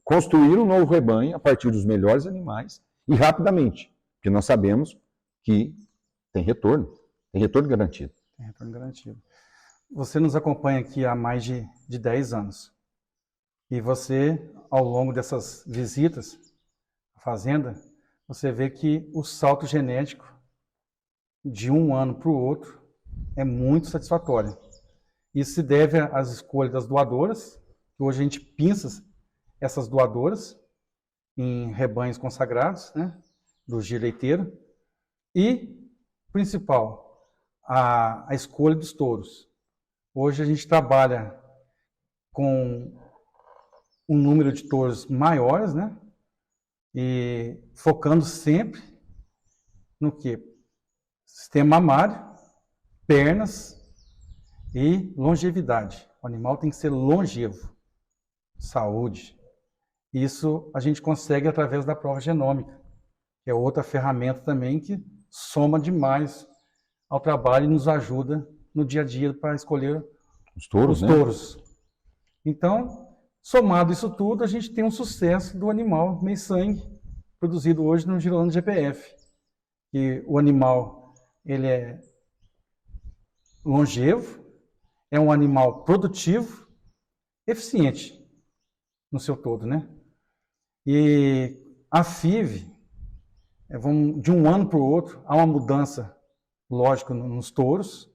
construir um novo rebanho a partir dos melhores animais e rapidamente, porque nós sabemos que tem retorno garantido. Tem retorno garantido. você nos acompanha aqui há mais de 10 anos. E você, ao longo dessas visitas à fazenda, você vê que o salto genético de um ano para o outro é muito satisfatório. Isso se deve às escolhas das doadoras, que hoje a gente pinça essas doadoras em rebanhos consagrados, né, do giro leiteiro, e, principal, a escolha dos touros. Hoje a gente trabalha com um número de touros maiores, né, e focando sempre no quê? Sistema mamário, pernas e longevidade. O animal tem que ser longevo, saúde. Isso a gente consegue através da prova genômica, que é outra ferramenta também que soma demais ao trabalho e nos ajuda no dia a dia para escolher Os touros, os touros. Então, somado isso tudo, a gente tem um sucesso do animal meio-sangue, produzido hoje no Girolando GPF. Que o animal, ele é longevo, é um animal produtivo, eficiente no seu todo, né? E a FIV, de um ano para o outro, há uma mudança, lógico, nos touros,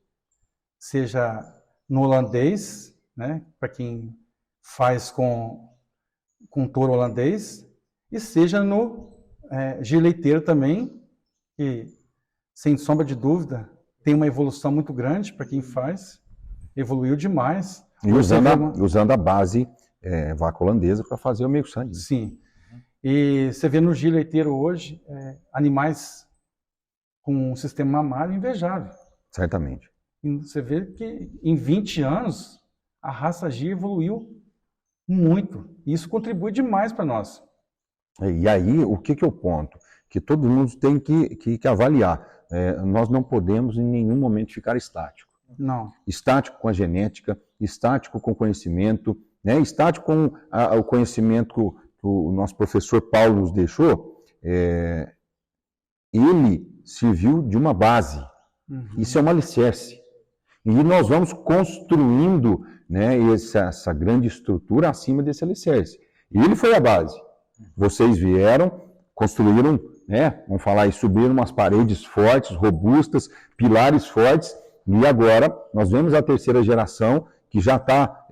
seja no holandês, né, para quem faz com touro holandês, e seja no giro leiteiro também, que, sem sombra de dúvida, tem uma evolução muito grande para quem faz, evoluiu demais. E usando a base vaca holandesa para fazer o meio sangue. Sim. E você vê no giro leiteiro hoje animais com um sistema mamário invejável. Certamente. E você vê que em 20 anos a raça Gir evoluiu muito. E isso contribui demais para nós. E aí, o que é o ponto? Que todo mundo tem que avaliar. Nós não podemos em nenhum momento ficar estático. Não. Estático com a genética, estático com o conhecimento, né? Estático com o conhecimento que o nosso professor Paulo nos deixou. Ele serviu de uma base. Uhum. Isso é um alicerce. E nós vamos construindo, né, essa grande estrutura acima desse alicerce. E ele foi a base. Vocês vieram, construíram, né, vamos falar aí, subiram umas paredes fortes, robustas, pilares fortes, e agora nós vemos a terceira geração que já está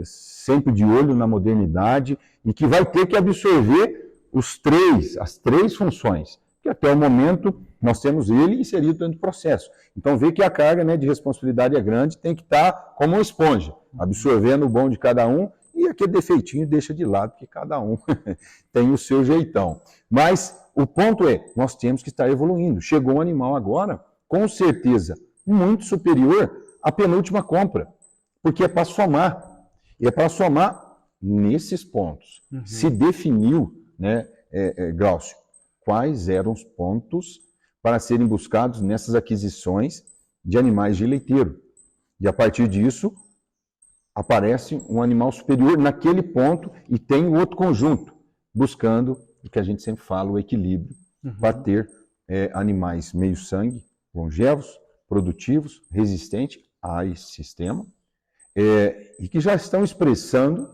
sempre de olho na modernidade e que vai ter que absorver as três funções, que até o momento nós temos ele inserido dentro do processo. Então vê que a carga, né, de responsabilidade é grande, tem que estar como uma esponja, absorvendo o bom de cada um, e aquele defeitinho deixa de lado, porque cada um tem o seu jeitão. Mas o ponto é, nós temos que estar evoluindo. Chegou um animal agora, com certeza, muito superior à penúltima compra, porque é para somar. E é para somar nesses pontos. Uhum. Se definiu, né, Glaucio, quais eram os pontos para serem buscados nessas aquisições de animais de leiteiro. E a partir disso, aparece um animal superior naquele ponto e tem o outro conjunto, buscando o que a gente sempre fala, o equilíbrio, para ter animais meio-sangue, longevos, produtivos, resistentes a esse sistema, e que já estão expressando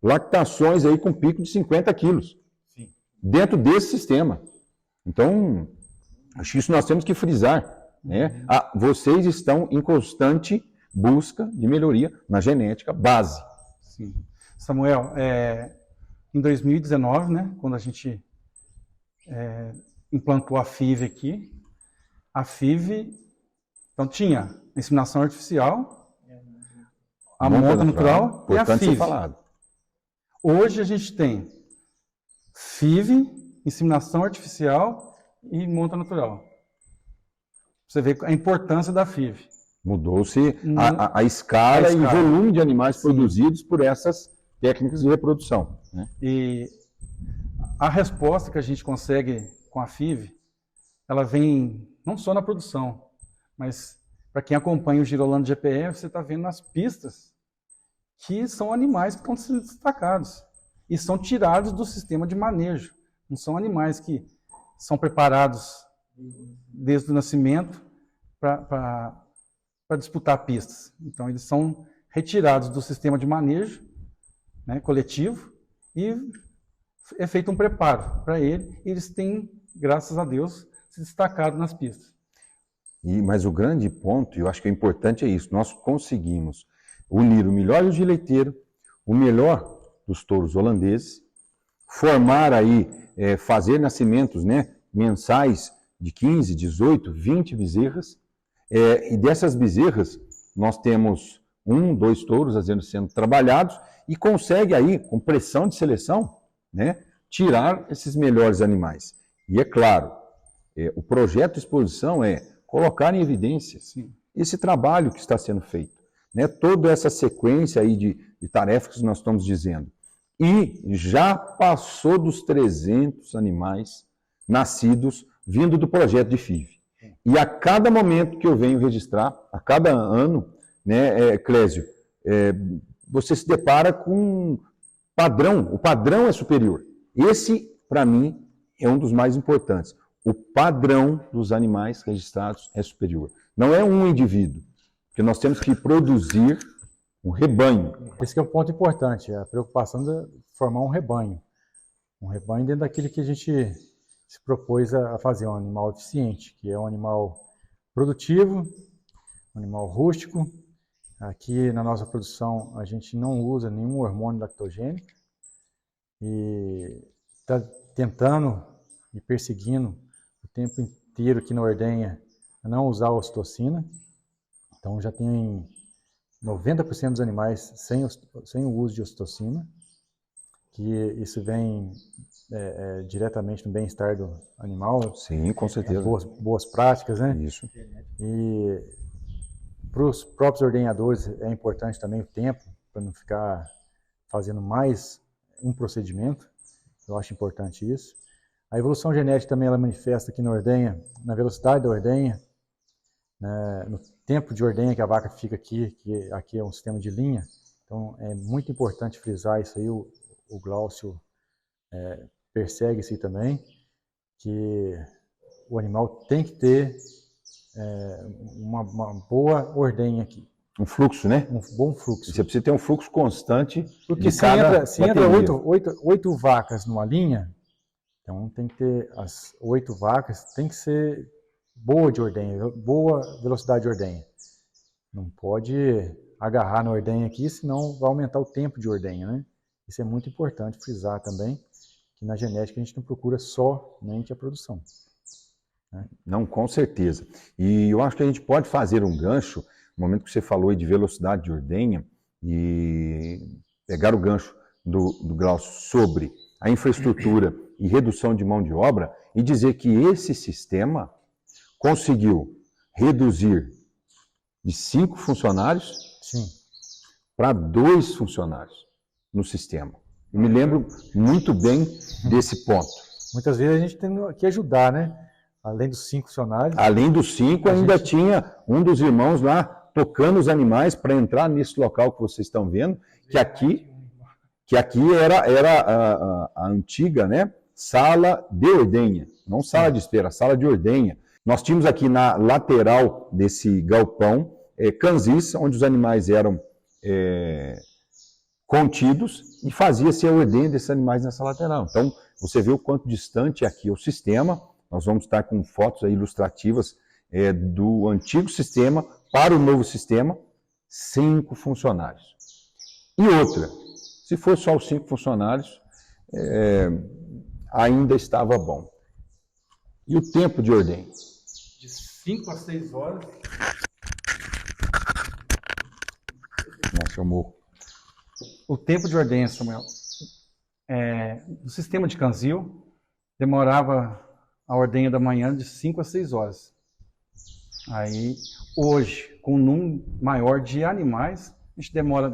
lactações aí com pico de 50 quilos. Sim. Dentro desse sistema. Então, acho que isso nós temos que frisar. Né? Vocês estão em constante busca de melhoria na genética base. Sim. Samuel, em 2019, né, quando a gente implantou a FIV aqui, a FIV, então tinha inseminação artificial, a monta natural e a FIV. Falado. Hoje a gente tem FIV, inseminação artificial e monta natural. Você vê a importância da FIV. Mudou-se a escala e o volume de animais produzidos por essas técnicas de reprodução. Né? E a resposta que a gente consegue com a FIV, ela vem não só na produção, mas para quem acompanha o Girolando GPF, você está vendo nas pistas que são animais que estão sendo destacados e são tirados do sistema de manejo. Não são animais que são preparados desde o nascimento para para disputar pistas. Então, eles são retirados do sistema de manejo, né, coletivo, e é feito um preparo para ele, e eles têm, graças a Deus, se destacado nas pistas. Mas o grande ponto, e eu acho que é importante, é isso: nós conseguimos unir o melhor do leiteiro, o melhor dos touros holandeses, formar aí, fazer nascimentos, né, mensais de 15, 18, 20 bezerras, e dessas bezerras nós temos 1, 2 touros sendo trabalhados, e consegue aí, com pressão de seleção, né, tirar esses melhores animais. E é claro, o projeto de exposição é colocar em evidência esse trabalho que está sendo feito, né, toda essa sequência aí de tarefas que nós estamos dizendo. E já passou dos 300 animais nascidos vindo do projeto de FIV. E a cada momento que eu venho registrar, a cada ano, né, Clésio, você se depara com um padrão, o padrão é superior. Esse, para mim, é um dos mais importantes. O padrão dos animais registrados é superior. Não é um indivíduo, porque nós temos que produzir um rebanho. Esse que é o ponto importante, a preocupação de formar um rebanho. Um rebanho dentro daquilo que a gente se propôs a fazer, um animal eficiente, que é um animal produtivo, um animal rústico. Aqui na nossa produção a gente não usa nenhum hormônio lactogênico e está tentando e perseguindo o tempo inteiro aqui na ordenha a não usar a ocitocina. Então já tem 90% dos animais sem o uso de ocitocina, que isso vem diretamente no bem-estar do animal. Sim, com certeza. Boas práticas, né? Isso. E para os próprios ordenhadores é importante também o tempo, para não ficar fazendo mais um procedimento. Eu acho importante isso. A evolução genética também ela manifesta aqui na ordenha, na velocidade da ordenha, né, no tempo de ordenha que a vaca fica aqui, que aqui é um sistema de linha. Então é muito importante frisar isso aí, o Glaucio persegue isso aí também, que o animal tem que ter uma boa ordenha aqui. Um fluxo, né? Um bom fluxo. Você precisa ter um fluxo constante. Porque se entra 8 vacas numa linha, então tem que ter as 8 vacas, tem que ser boa de ordenha, boa velocidade de ordenha. Não pode agarrar na ordenha aqui, senão vai aumentar o tempo de ordenha, né? Isso é muito importante frisar também, que na genética a gente não procura somente a produção. Né? Não, com certeza. E eu acho que a gente pode fazer um gancho, no momento que você falou aí de velocidade de ordenha, e pegar o gancho do Glaucio sobre a infraestrutura e redução de mão de obra, e dizer que esse sistema conseguiu reduzir de 5 funcionários para 2 funcionários no sistema. Eu me lembro muito bem desse ponto. Muitas vezes a gente tem que ajudar, né? Além dos 5 funcionários. Além dos 5, ainda tinha um dos irmãos lá tocando os animais para entrar nesse local que vocês estão vendo, que aqui era a antiga, né, sala de ordenha, não sala de espera, sala de ordenha. Nós tínhamos aqui na lateral desse galpão canzis, onde os animais eram contidos, e fazia-se a ordenha desses animais nessa lateral. Então, você vê o quanto distante aqui é o sistema. Nós vamos estar com fotos aí ilustrativas do antigo sistema para o novo sistema, 5 funcionários. E outra, se fosse só os 5 funcionários, ainda estava bom. E o tempo de ordenha? De 5 a 6 horas. Chamou. O tempo de ordenha, Samuel, no sistema de canzil, demorava a ordenha da manhã de 5 a 6 horas. Aí, hoje, com um número maior de animais, a gente demora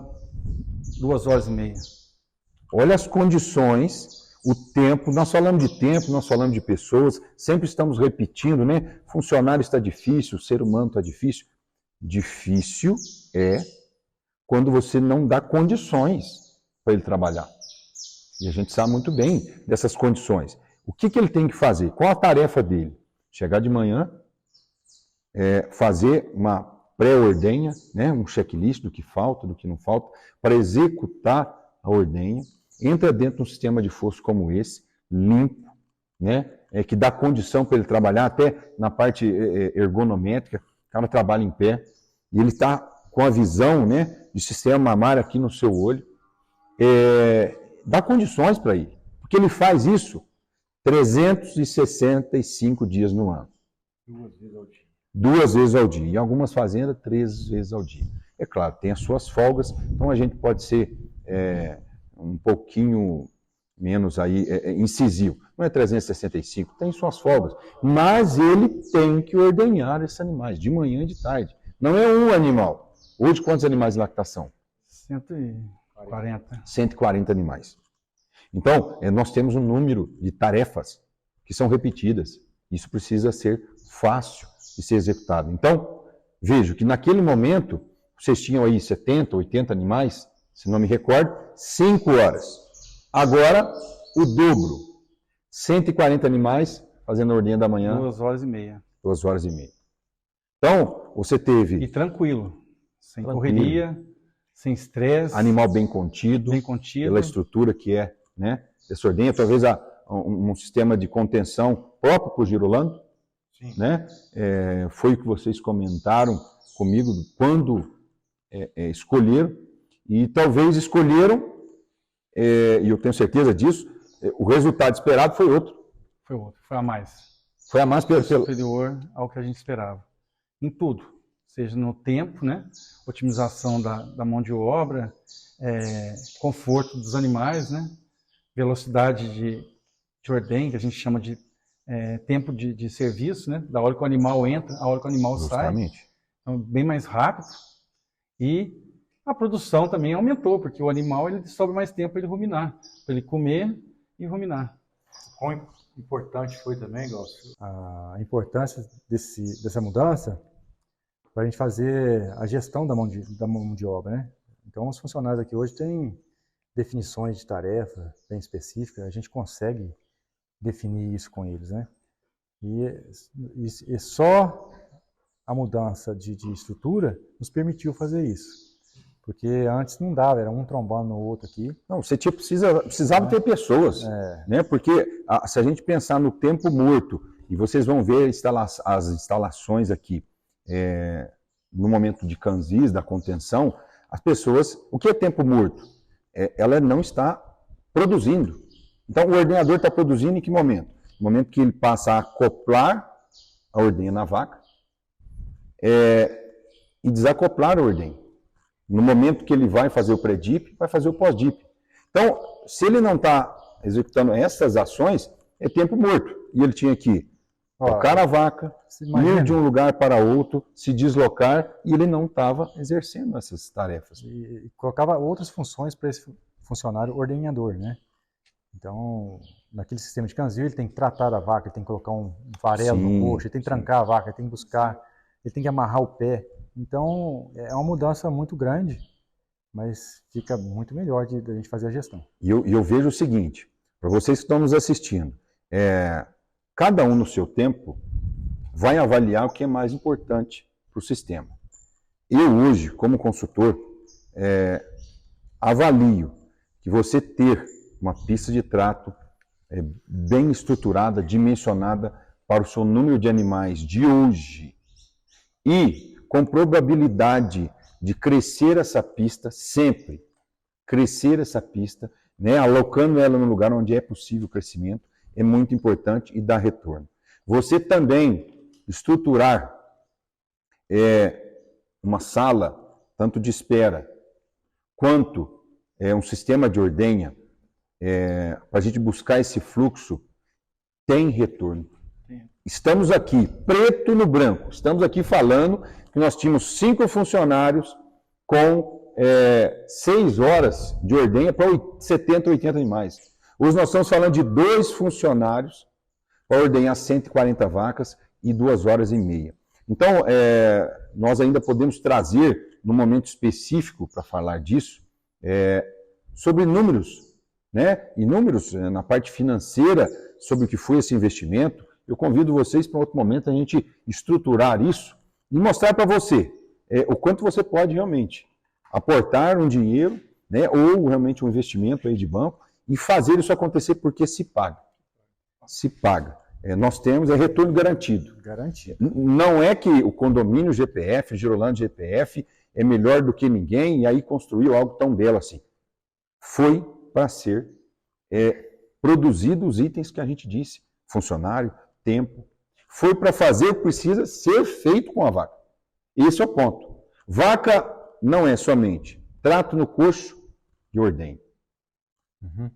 2 horas e meia. Olha as condições, o tempo, nós falamos de tempo, nós falamos de pessoas, sempre estamos repetindo, né? Funcionário está difícil, o ser humano está difícil. Difícil é quando você não dá condições para ele trabalhar. E a gente sabe muito bem dessas condições. O que ele tem que fazer? Qual a tarefa dele? Chegar de manhã, fazer uma pré-ordenha, né, um checklist do que falta, do que não falta, para executar a ordenha. Entra dentro de um sistema de fosso como esse, limpo, né, que dá condição para ele trabalhar até na parte ergonométrica. O cara trabalha em pé e ele está com a visão, né, de sistema mamário aqui no seu olho. Dá condições para ele, porque ele faz isso 365 dias no ano. 2 vezes ao dia. 2 vezes ao dia. Em algumas fazendas, 3 vezes ao dia. É claro, tem as suas folgas, então a gente pode ser um pouquinho menos aí incisivo. Não é 365, tem suas folgas. Mas ele tem que ordenhar esses animais, de manhã e de tarde. Não é um animal. Hoje, quantos animais de lactação? 140. 140 animais. Então, nós temos um número de tarefas que são repetidas. Isso precisa ser fácil de ser executado. Então, vejo que naquele momento, vocês tinham aí 70, 80 animais, se não me recordo, 5 horas. Agora, o dobro. 140 animais fazendo a ordenha da manhã. 2 horas e meia. 2 horas e meia. Então, você teve... E tranquilo. Sem Tranquilo. correria, sem estresse. Animal bem contido. Bem contido. Pela estrutura que é, né? Essa ordenha, talvez um sistema de contenção próprio para o girolando. Sim. Né? Foi o que vocês comentaram comigo quando escolheram. E talvez escolheram, e eu tenho certeza disso, o resultado esperado foi outro. Foi outro, foi a mais. Foi a mais Superior ao que a gente esperava. Em tudo. Seja no tempo, né? Otimização da mão de obra, conforto dos animais, né? Velocidade de ordenha, que a gente chama de tempo de serviço, né? Da hora que o animal entra, a hora que o animal Justamente. sai. Então, bem mais rápido. E a produção também aumentou, porque o animal ele sobra mais tempo para ele ruminar, para ele comer e ruminar. Quão importante foi também, Glaucio, a importância dessa mudança para a gente fazer a gestão da mão de obra, né? Então, os funcionários aqui hoje têm definições de tarefa bem específicas, a gente consegue definir isso com eles, né? E só a mudança de estrutura nos permitiu fazer isso. Porque antes não dava, era um trombando no outro aqui. Não, você precisava ter pessoas, né? Porque se a gente pensar no tempo morto, e vocês vão ver as instalações aqui, no momento de canzis, da contenção, as pessoas, o que é tempo morto? Ela não está produzindo. Então, o ordenhador está produzindo em que momento? No momento que ele passa a acoplar a ordenha na vaca e desacoplar a ordenha. No momento que ele vai fazer o pré-dip, vai fazer o pós-dip. Então, se ele não está executando essas ações, é tempo morto. E ele tinha que tocar a vaca, ir de um lugar para outro, se deslocar, e ele não estava exercendo essas tarefas. E colocava outras funções para esse funcionário ordenhador, né? Então, naquele sistema de canzil, ele tem que tratar a vaca, ele tem que colocar um farelo no coxo, ele tem que trancar a vaca, ele tem que buscar, ele tem que amarrar o pé. Então, é uma mudança muito grande, mas fica muito melhor de a gente fazer a gestão. E eu vejo o seguinte, para vocês que estão nos assistindo, cada um no seu tempo vai avaliar o que é mais importante para o sistema. Eu hoje, como consultor, avalio que você ter uma pista de trato bem estruturada, dimensionada para o seu número de animais de hoje e com probabilidade de crescer essa pista sempre, crescer essa pista, né, alocando ela no lugar onde é possível o crescimento, é muito importante e dá retorno. Você também estruturar uma sala, tanto de espera, quanto um sistema de ordenha, para a gente buscar esse fluxo, tem retorno. Estamos aqui, preto no branco, estamos aqui falando que nós tínhamos 5 funcionários com 6 horas de ordenha para 70, 80 animais. Hoje nós estamos falando de 2 funcionários para ordenhar 140 vacas e 2 horas e meia. Então, nós ainda podemos trazer, num momento específico para falar disso, sobre números, né? E números na parte financeira, sobre o que foi esse investimento. Eu convido vocês para outro momento a gente estruturar isso e mostrar para você o quanto você pode realmente aportar um dinheiro, né, ou realmente um investimento aí de banco e fazer isso acontecer porque se paga. Se paga. Nós temos retorno garantido. Garantido. Não é que o condomínio GPF, Girolândia GPF, é melhor do que ninguém e aí construiu algo tão belo assim. Foi para ser produzido os itens que a gente disse, funcionário, tempo. Foi para fazer o que precisa ser feito com a vaca. Esse é o ponto. Vaca não é somente trato no coxo e ordenho.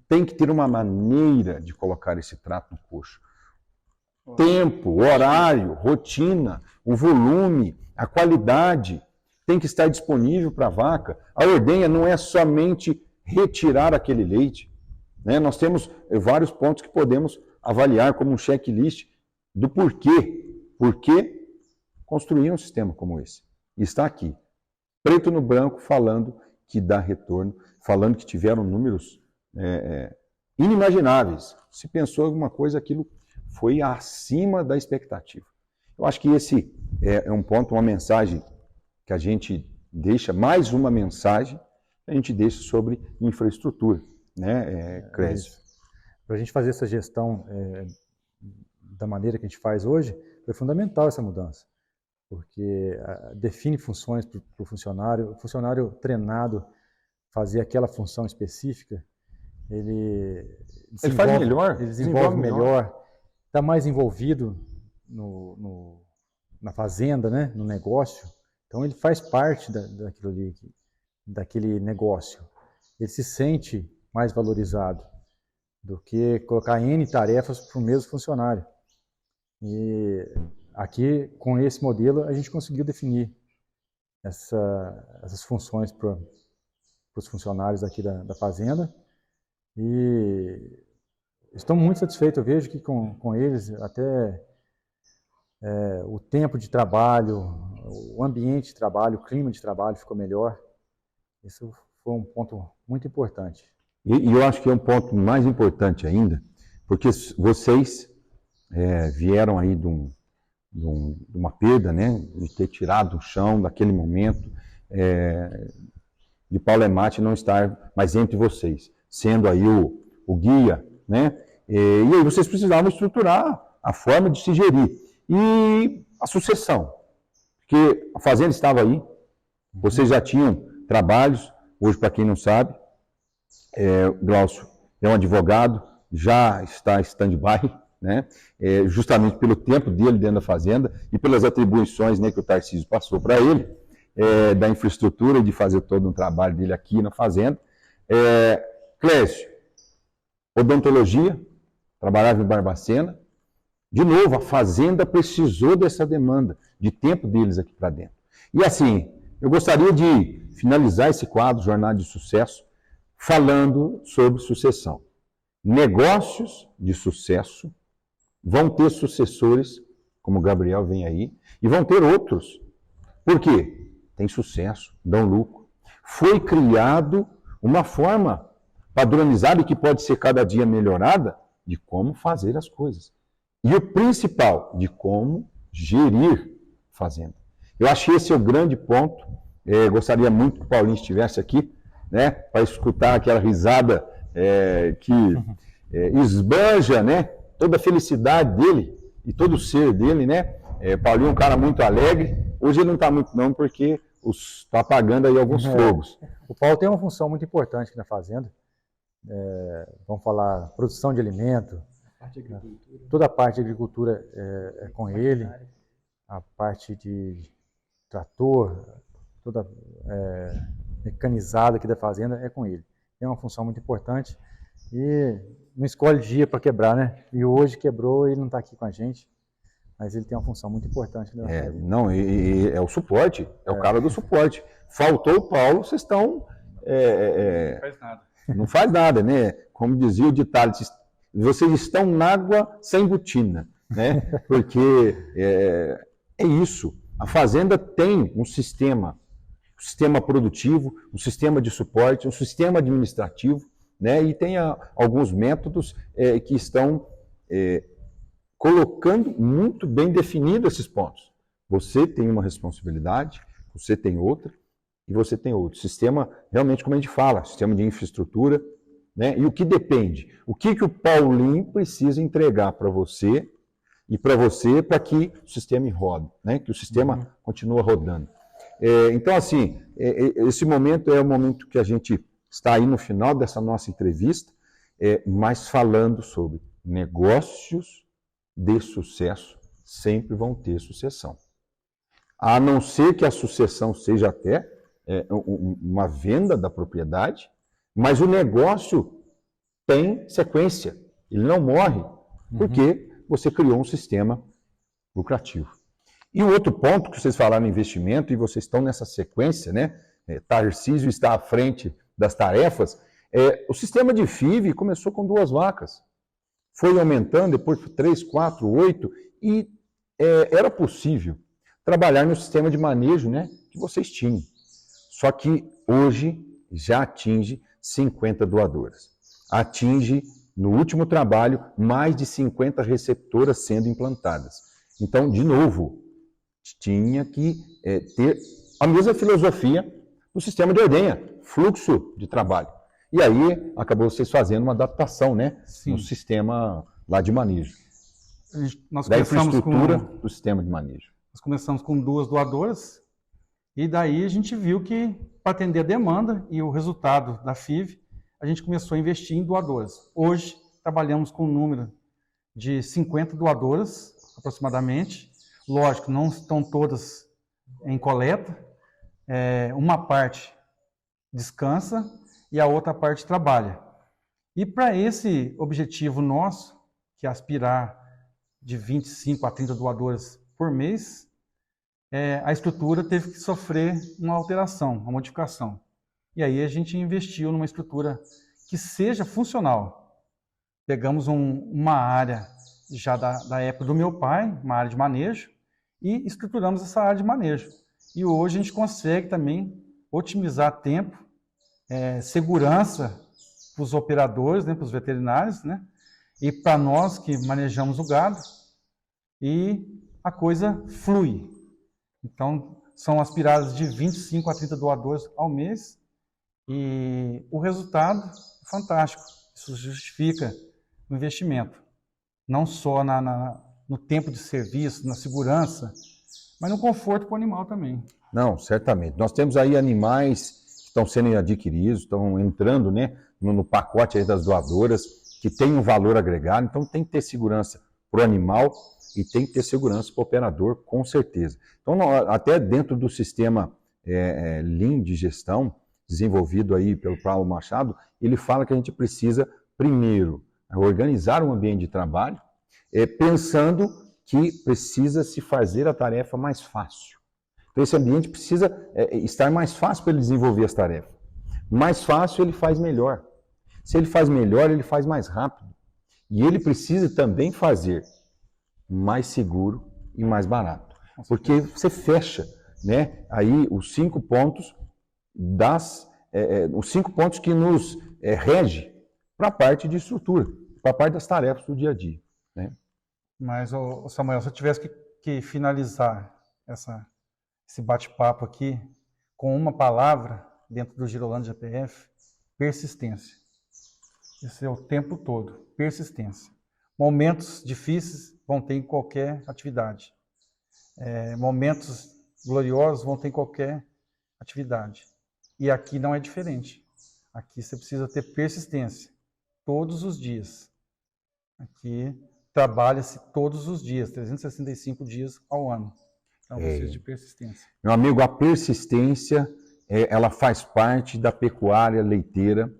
Tem que ter uma maneira de colocar esse trato no coxo. Tempo, horário, rotina, o volume, a qualidade tem que estar disponível para a vaca. A ordenha não é somente retirar aquele leite. Né? Nós temos vários pontos que podemos avaliar como um checklist do porquê. Por que construir um sistema como esse? E está aqui, preto no branco, falando que dá retorno, falando que tiveram números inimagináveis. Se pensou em alguma coisa, aquilo foi acima da expectativa. Eu acho que esse é um ponto, uma mensagem que a gente deixa, mais uma mensagem que a gente deixa sobre infraestrutura, né, Clésio? Para a gente fazer essa gestão da maneira que a gente faz hoje, foi fundamental essa mudança, porque define funções para o funcionário treinado fazer aquela função específica, ele faz melhor, ele desenvolve melhor, está mais envolvido na fazenda, né, no negócio. Então ele faz parte daquilo ali, daquele negócio. Ele se sente mais valorizado do que colocar N tarefas para o mesmo funcionário. E aqui, com esse modelo, a gente conseguiu definir essas funções para os funcionários aqui da fazenda. E estou muito satisfeito. Eu vejo que com eles até o tempo de trabalho, o ambiente de trabalho, o clima de trabalho ficou melhor. Isso foi um ponto muito importante. E eu acho que é um ponto mais importante ainda, porque vocês vieram aí de uma perda, né, de ter tirado o chão daquele momento, de Paulo Emate não estar mais entre vocês, sendo aí o guia, né, e aí vocês precisavam estruturar a forma de se gerir. E a sucessão, porque a fazenda estava aí, vocês já tinham trabalhos, hoje para quem não sabe, o Glaucio é um advogado, já está em stand-by, né? Justamente pelo tempo dele dentro da fazenda e pelas atribuições, né, que o Tarcísio passou para ele, da infraestrutura e de fazer todo um trabalho dele aqui na fazenda. Clésio, odontologia, trabalhava em Barbacena. De novo, a fazenda precisou dessa demanda, de tempo deles aqui para dentro. E assim, eu gostaria de finalizar esse quadro, Jornada de Sucesso, falando sobre sucessão. Negócios de sucesso vão ter sucessores, como o Gabriel vem aí, e vão ter outros. Por quê? Tem sucesso, dão lucro. Foi criado uma forma padronizada e que pode ser cada dia melhorada de como fazer as coisas. E o principal, de como gerir fazenda. Eu acho que esse é o grande ponto. Gostaria muito que o Paulinho estivesse aqui, né, para escutar aquela risada que esbanja, né, toda a felicidade dele e todo o ser dele, né? Paulinho é um cara muito alegre. Hoje ele não está muito não, porque está apagando aí alguns fogos. O Paulo tem uma função muito importante aqui na fazenda. Vamos falar produção de alimento. Toda a parte de agricultura é com ele. A parte de trator, toda mecanizada aqui da fazenda é com ele. Tem uma função muito importante e não escolhe dia para quebrar, né? E hoje quebrou e ele não está aqui com a gente, mas ele tem uma função muito importante. Não, é o suporte, o cara do suporte. Faltou o Paulo, vocês estão... Não faz nada. Não faz nada, né? Como dizia o ditado, vocês estão na água sem botina, né? Porque é isso. A fazenda tem um sistema produtivo, um sistema de suporte, um sistema administrativo, né? E tem alguns métodos que estão colocando muito bem definidos esses pontos. Você tem uma responsabilidade, você tem outra e você tem outro. Sistema, realmente, como a gente fala, sistema de infraestrutura, né? E o que depende? O que o Paulinho precisa entregar para você e para você para que o sistema rode, né? Que o sistema continue rodando. Então, assim, esse momento é o momento que a gente está aí no final dessa nossa entrevista, mas falando sobre negócios de sucesso sempre vão ter sucessão. A não ser que a sucessão seja até uma venda da propriedade, mas o negócio tem sequência. Ele não morre, porque você criou um sistema lucrativo. E o outro ponto que vocês falaram em investimento, e vocês estão nessa sequência, né? Tarcísio está à frente das tarefas. O sistema de FIV começou com 2 vacas. Foi aumentando, depois 3, 4, 8, e era possível trabalhar no sistema de manejo, né, que vocês tinham. Só que hoje já atinge 50 doadoras. Atinge, no último trabalho, mais de 50 receptoras sendo implantadas. Então, de novo, tinha que ter a mesma filosofia do sistema de ordenha, fluxo de trabalho. E aí, acabou vocês fazendo uma adaptação, né, no sistema lá de manejo. Da infraestrutura do sistema de manejo. Nós começamos com 2 doadoras e daí a gente viu que, para atender a demanda e o resultado da FIV, a gente começou a investir em doadoras. Hoje, trabalhamos com um número de 50 doadoras, aproximadamente. Lógico, não estão todas em coleta. Uma parte descansa e a outra parte trabalha. E para esse objetivo nosso, que é aspirar de 25 a 30 doadoras por mês, a estrutura teve que sofrer uma alteração, uma modificação. E aí a gente investiu numa estrutura que seja funcional. Pegamos uma área já da época do meu pai, uma área de manejo, e estruturamos essa área de manejo. E hoje a gente consegue também otimizar tempo, segurança para os operadores, né, para os veterinários, né, e para nós que manejamos o gado, e a coisa flui. Então, são aspiradas de 25 a 30 doadores ao mês, e o resultado é fantástico. Isso justifica o investimento, não só no tempo de serviço, na segurança, mas no conforto para o animal também. Não, certamente. Nós temos aí animais que estão sendo adquiridos, estão entrando, né, no pacote aí das doadoras, que tem um valor agregado, então tem que ter segurança para o animal e tem que ter segurança para o operador, com certeza. Então, até dentro do sistema Lean de gestão, desenvolvido aí pelo Paulo Machado, ele fala que a gente precisa, primeiro, organizar um ambiente de trabalho, pensando que precisa se fazer a tarefa mais fácil. Então, esse ambiente precisa estar mais fácil para ele desenvolver as tarefas. Mais fácil, ele faz melhor. Se ele faz melhor, ele faz mais rápido. E ele precisa também fazer mais seguro e mais barato. Porque você fecha, né, aí os 5 pontos os 5 pontos que nos rege para a parte de estrutura, para a parte das tarefas do dia a dia. Né? Mas, Samuel, se eu tivesse que finalizar esse bate-papo aqui com uma palavra dentro do Girolândia GPF, persistência. Esse é o tempo todo, persistência. Momentos difíceis vão ter em qualquer atividade. Momentos gloriosos vão ter em qualquer atividade. E aqui não é diferente. Aqui você precisa ter persistência, todos os dias. Aqui trabalha-se todos os dias, 365 dias ao ano. Então precisa de persistência. Meu amigo, a persistência, ela faz parte da pecuária leiteira,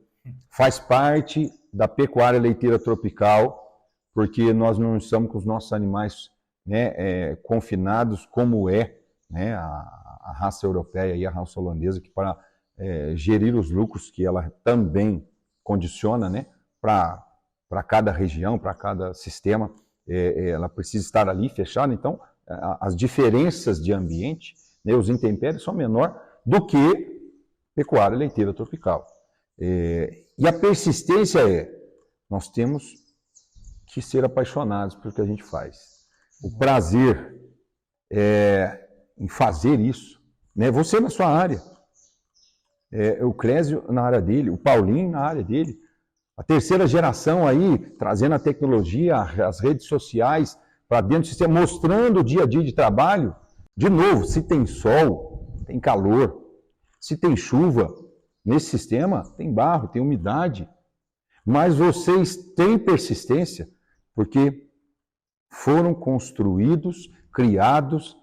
faz parte da pecuária leiteira tropical, porque nós não estamos com os nossos animais, né, confinados como né, a raça europeia e a raça holandesa, que para gerir os lucros que ela também condiciona, né, para cada região, para cada sistema, ela precisa estar ali fechada. Então, as diferenças de ambiente, né, os intempéries são menor do que pecuária leiteira tropical. E a persistência nós temos que ser apaixonados pelo que a gente faz. O prazer em fazer isso, Né? Você na sua área. O Clésio na área dele, o Paulinho na área dele. A terceira geração aí, trazendo a tecnologia, as redes sociais para dentro do sistema, mostrando o dia a dia de trabalho. De novo, se tem sol, tem calor. Se tem chuva, nesse sistema tem barro, tem umidade. Mas vocês têm persistência, porque foram construídos, criados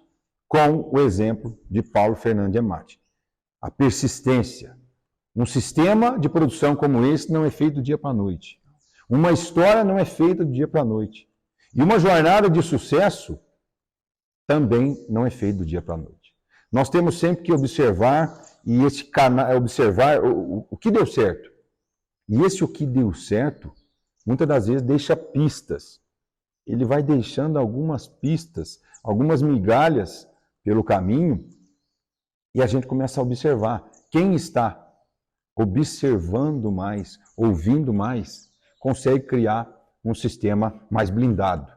com o exemplo de Paulo Fernando de Amati. A persistência. Um sistema de produção como esse não é feito do dia para a noite. Uma história não é feita do dia para a noite. E uma jornada de sucesso também não é feita do dia para a noite. Nós temos sempre que observar e observar o que deu certo. E esse o que deu certo, muitas das vezes deixa pistas. Ele vai deixando algumas pistas, algumas migalhas pelo caminho, e a gente começa a observar. Quem está observando mais, ouvindo mais, consegue criar um sistema mais blindado.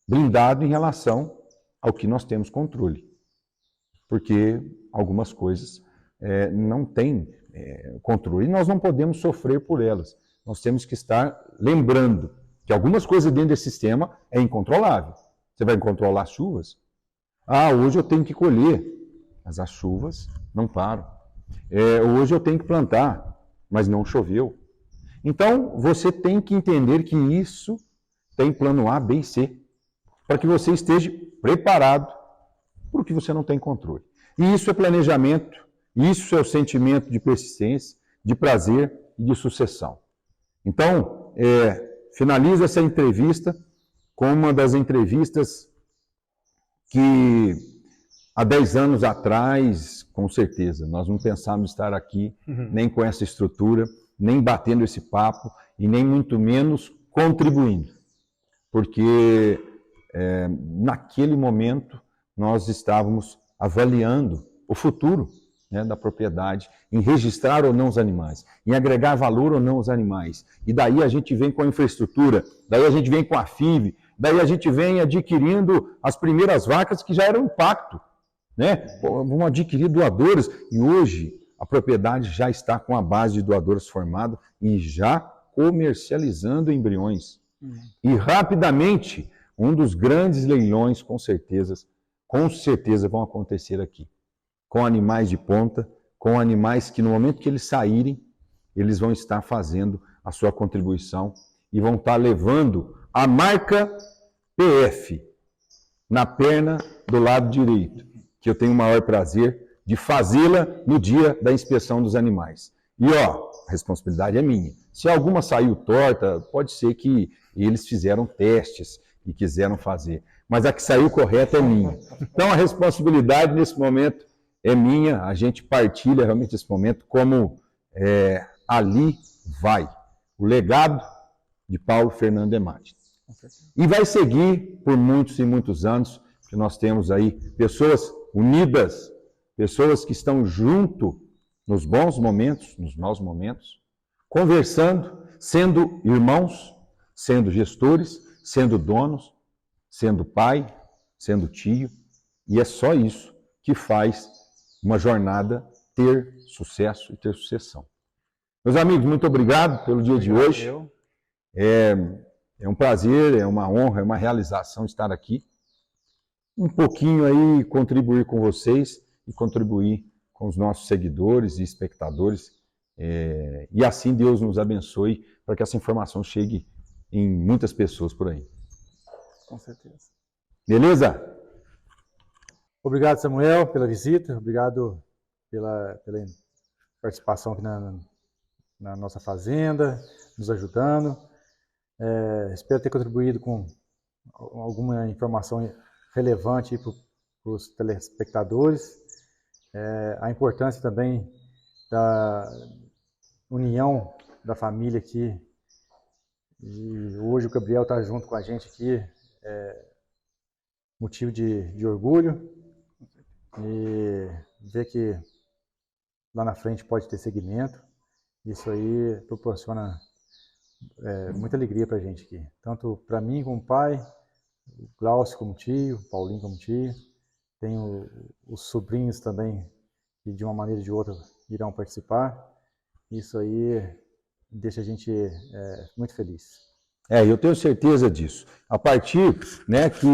Blindado em relação ao que nós temos controle. Porque algumas coisas não têm controle. E nós não podemos sofrer por elas. Nós temos que estar lembrando que algumas coisas dentro desse sistema é incontrolável. Você vai controlar as chuvas? Hoje eu tenho que colher, mas as chuvas não param. Hoje eu tenho que plantar, mas não choveu. Então, você tem que entender que isso tem plano A, B e C, para que você esteja preparado para o que você não tem controle. E isso é planejamento, isso é o sentimento de persistência, de prazer e de sucessão. Então, finalizo essa entrevista com uma das entrevistas que há 10 anos atrás, com certeza, nós não pensávamos estar aqui, nem com essa estrutura, nem batendo esse papo, e nem muito menos contribuindo. Porque naquele momento nós estávamos avaliando o futuro, né, da propriedade, em registrar ou não os animais, em agregar valor ou não os animais. E daí a gente vem com a infraestrutura, daí a gente vem com a FIV, daí a gente vem adquirindo as primeiras vacas que já eram impacto. Né? Vamos adquirir doadores, e hoje a propriedade já está com a base de doadores formada e já comercializando embriões. E rapidamente, um dos grandes leilões, com certeza vão acontecer aqui. Com animais de ponta, com animais que no momento que eles saírem, eles vão estar fazendo a sua contribuição e vão estar levando a marca PF na perna do lado direito, que eu tenho o maior prazer de fazê-la no dia da inspeção dos animais. E a responsabilidade é minha. Se alguma saiu torta, pode ser que eles fizeram testes e quiseram fazer. Mas a que saiu correta é minha. Então a responsabilidade nesse momento é minha. A gente partilha realmente esse momento como ali vai. O legado de Paulo Fernando de Amati. E vai seguir por muitos e muitos anos, que nós temos aí pessoas unidas, pessoas que estão junto nos bons momentos, nos maus momentos, conversando, sendo irmãos, sendo gestores, sendo donos, sendo pai, sendo tio, e é só isso que faz uma jornada ter sucesso e ter sucessão. Meus amigos, muito obrigado pelo dia de hoje. É um prazer, é uma honra, é uma realização estar aqui. Um pouquinho aí contribuir com vocês e contribuir com os nossos seguidores e espectadores. E assim Deus nos abençoe para que essa informação chegue em muitas pessoas por aí. Com certeza. Beleza? Obrigado, Samuel, pela visita. Obrigado pela participação aqui na nossa fazenda, nos ajudando. Espero ter contribuído com alguma informação relevante para os telespectadores. A importância também da união da família aqui. E hoje o Gabriel está junto com a gente aqui, motivo de orgulho. E ver que lá na frente pode ter segmento. Isso aí proporciona muita alegria para a gente aqui. Tanto para mim como pai, o Glaucio como tio, o Paulinho como tio. Tenho os sobrinhos também, que de uma maneira ou de outra irão participar. Isso aí deixa a gente muito feliz. Eu tenho certeza disso. A partir, né, que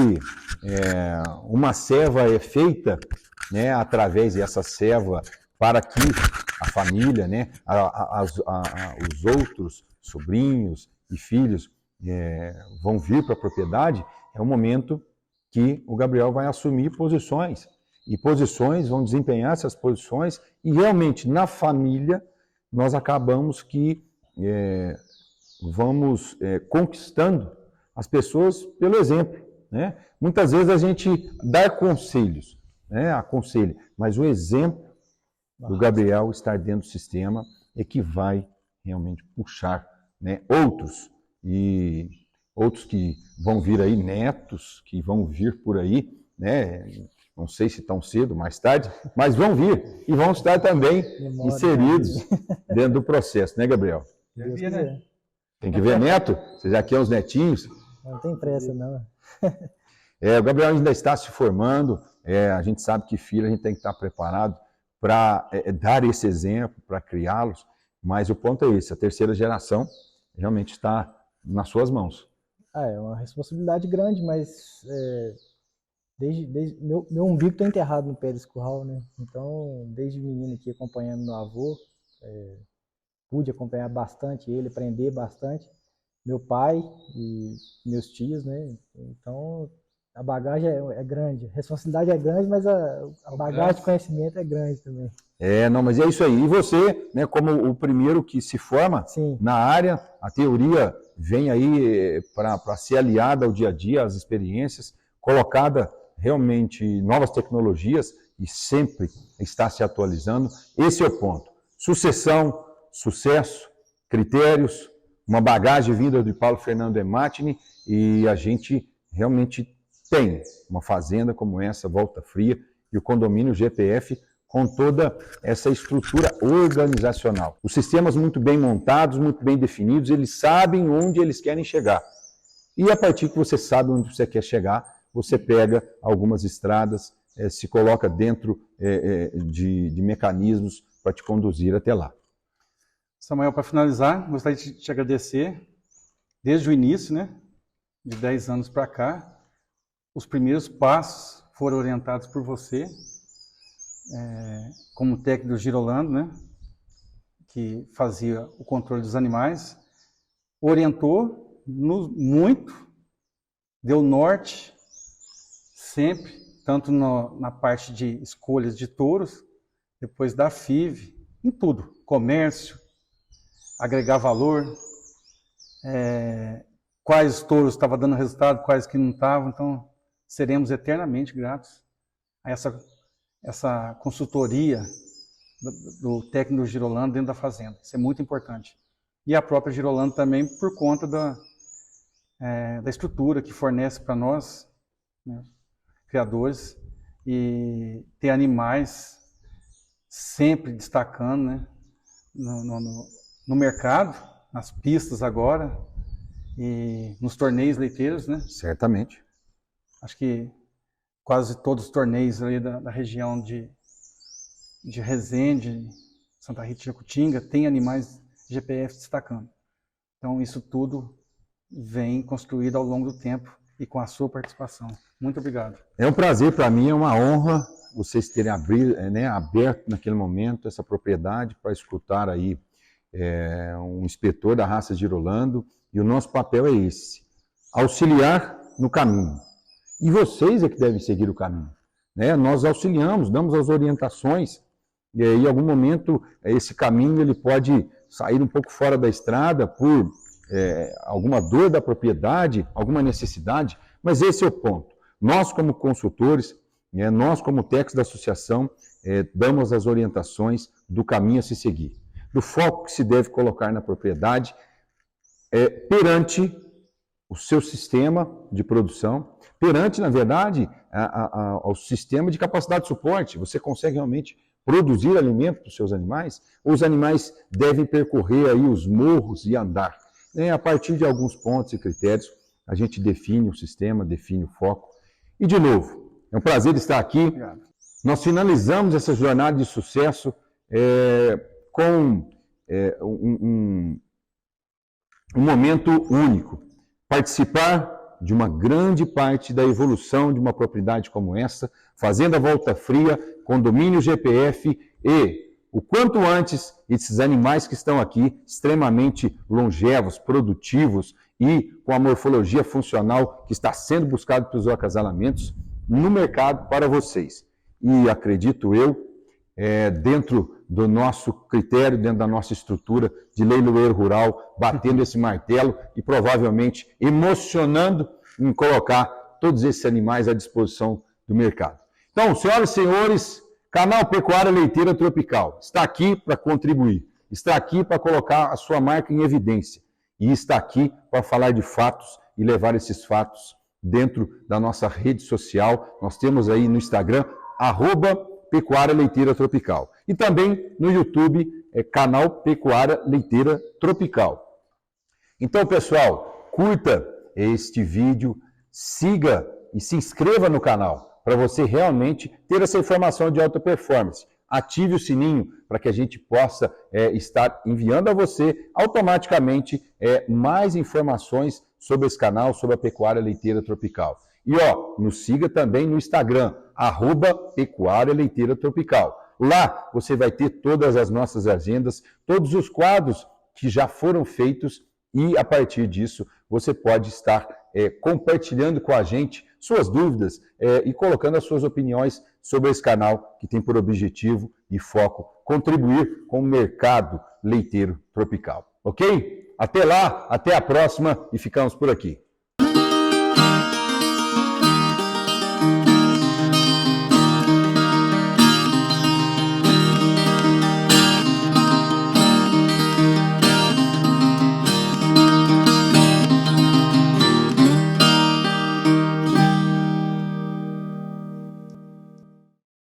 uma ceva é feita, né, através dessa ceva, para que a família, né, os outros sobrinhos e filhos vão vir para a propriedade, é o momento que o Gabriel vai assumir posições. E posições, vão desempenhar essas posições, e realmente na família nós acabamos que vamos conquistando as pessoas pelo exemplo, né? Muitas vezes a gente dá conselhos, né? Aconselha, mas o exemplo do Gabriel estar dentro do sistema é que vai realmente puxar, né, outros, e outros que vão vir aí, netos que vão vir por aí, né? Não sei se tão cedo, mais tarde, mas vão vir e vão estar também inseridos dentro do processo, né, Gabriel? Deus quiser. Tem que ver neto? Você já quer os netinhos? Não tem pressa, não. O Gabriel ainda está se formando, a gente sabe que filho a gente tem que estar preparado para dar esse exemplo, para criá-los, mas o ponto é esse, a terceira geração realmente está nas suas mãos. É uma responsabilidade grande, mas desde meu umbigo está enterrado no pé desse curral, né? Então, desde menino aqui acompanhando meu avô, pude acompanhar bastante ele, aprender bastante. Meu pai e meus tios, né? Então, a bagagem é grande. A responsabilidade é grande, mas a bagagem de conhecimento é grande também. Não, mas é isso aí. E você, né, como o primeiro que se forma Sim. na área, a teoria vem aí para ser aliada ao dia a dia, às experiências, colocada realmente novas tecnologias e sempre está se atualizando. Esse é o ponto. Sucessão, sucesso, critérios, uma bagagem vinda de Paulo Fernando Dematini, e a gente realmente tem uma fazenda como essa, Volta Fria, e o condomínio GPF com toda essa estrutura organizacional. Os sistemas muito bem montados, muito bem definidos, eles sabem onde eles querem chegar. E a partir que você sabe onde você quer chegar, você pega algumas estradas, se coloca dentro de mecanismos para te conduzir até lá. Samuel, para finalizar, gostaria de te agradecer desde o início, né, de 10 anos para cá. Os primeiros passos foram orientados por você, como técnico do Girolando, né, que fazia o controle dos animais, orientou-nos muito, deu norte sempre, tanto na parte de escolhas de touros, depois da FIV, em tudo, comércio, agregar valor, quais touros estavam dando resultado, quais que não estavam. Então, seremos eternamente gratos a essa consultoria do técnico do Girolando dentro da fazenda. Isso é muito importante. E a própria Girolando também, por conta da estrutura que fornece para nós, né, criadores, e ter animais sempre destacando, né, no mercado, nas pistas agora, e nos torneios leiteiros, né? Certamente. Acho que quase todos os torneios ali da região de Resende, Santa Rita de Jacutinga, tem animais GPF destacando. Então, isso tudo vem construído ao longo do tempo e com a sua participação. Muito obrigado. É um prazer para mim, é uma honra vocês terem aberto naquele momento essa propriedade para escutar aí um inspetor da raça Girolando, e o nosso papel é esse, auxiliar no caminho. E vocês é que devem seguir o caminho, né? Nós auxiliamos, damos as orientações, e aí, em algum momento esse caminho ele pode sair um pouco fora da estrada por alguma dor da propriedade, alguma necessidade, mas esse é o ponto. Nós, como consultores, nós, como técnicos da associação, damos as orientações do caminho a se seguir, do foco que se deve colocar na propriedade perante o seu sistema de produção, perante, na verdade, ao sistema de capacidade de suporte. Você consegue realmente produzir alimento para os seus animais? Ou os animais devem percorrer aí os morros e andar? A partir de alguns pontos e critérios, a gente define o sistema, define o foco. E, de novo, É um prazer estar aqui. Obrigado. Nós finalizamos essa jornada de sucesso com um momento único. Participar de uma grande parte da evolução de uma propriedade como essa, Fazenda Volta Fria, condomínio GPF e, o quanto antes, esses animais que estão aqui, extremamente longevos, produtivos e com a morfologia funcional que está sendo buscado pelos acasalamentos no mercado para vocês. E acredito eu, dentro do nosso critério, dentro da nossa estrutura de leiloeiro rural, batendo esse martelo e provavelmente emocionando em colocar todos esses animais à disposição do mercado. Então, senhoras e senhores, canal Pecuária Leiteira Tropical está aqui para contribuir, está aqui para colocar a sua marca em evidência e está aqui para falar de fatos e levar esses fatos dentro da nossa rede social. Nós temos aí no Instagram, @Pecuária Leiteira Tropical. E também no YouTube, canal Pecuária Leiteira Tropical. Então, pessoal, curta este vídeo, siga e se inscreva no canal para você realmente ter essa informação de alta performance. Ative o sininho para que a gente possa estar enviando a você automaticamente mais informações sobre esse canal, sobre a Pecuária Leiteira Tropical. E nos siga também no Instagram, @Pecuária Leiteira Tropical. Lá você vai ter todas as nossas agendas, todos os quadros que já foram feitos e a partir disso você pode estar compartilhando com a gente suas dúvidas e colocando as suas opiniões sobre esse canal que tem por objetivo e foco contribuir com o mercado leiteiro tropical. Ok? Até lá, até a próxima e ficamos por aqui.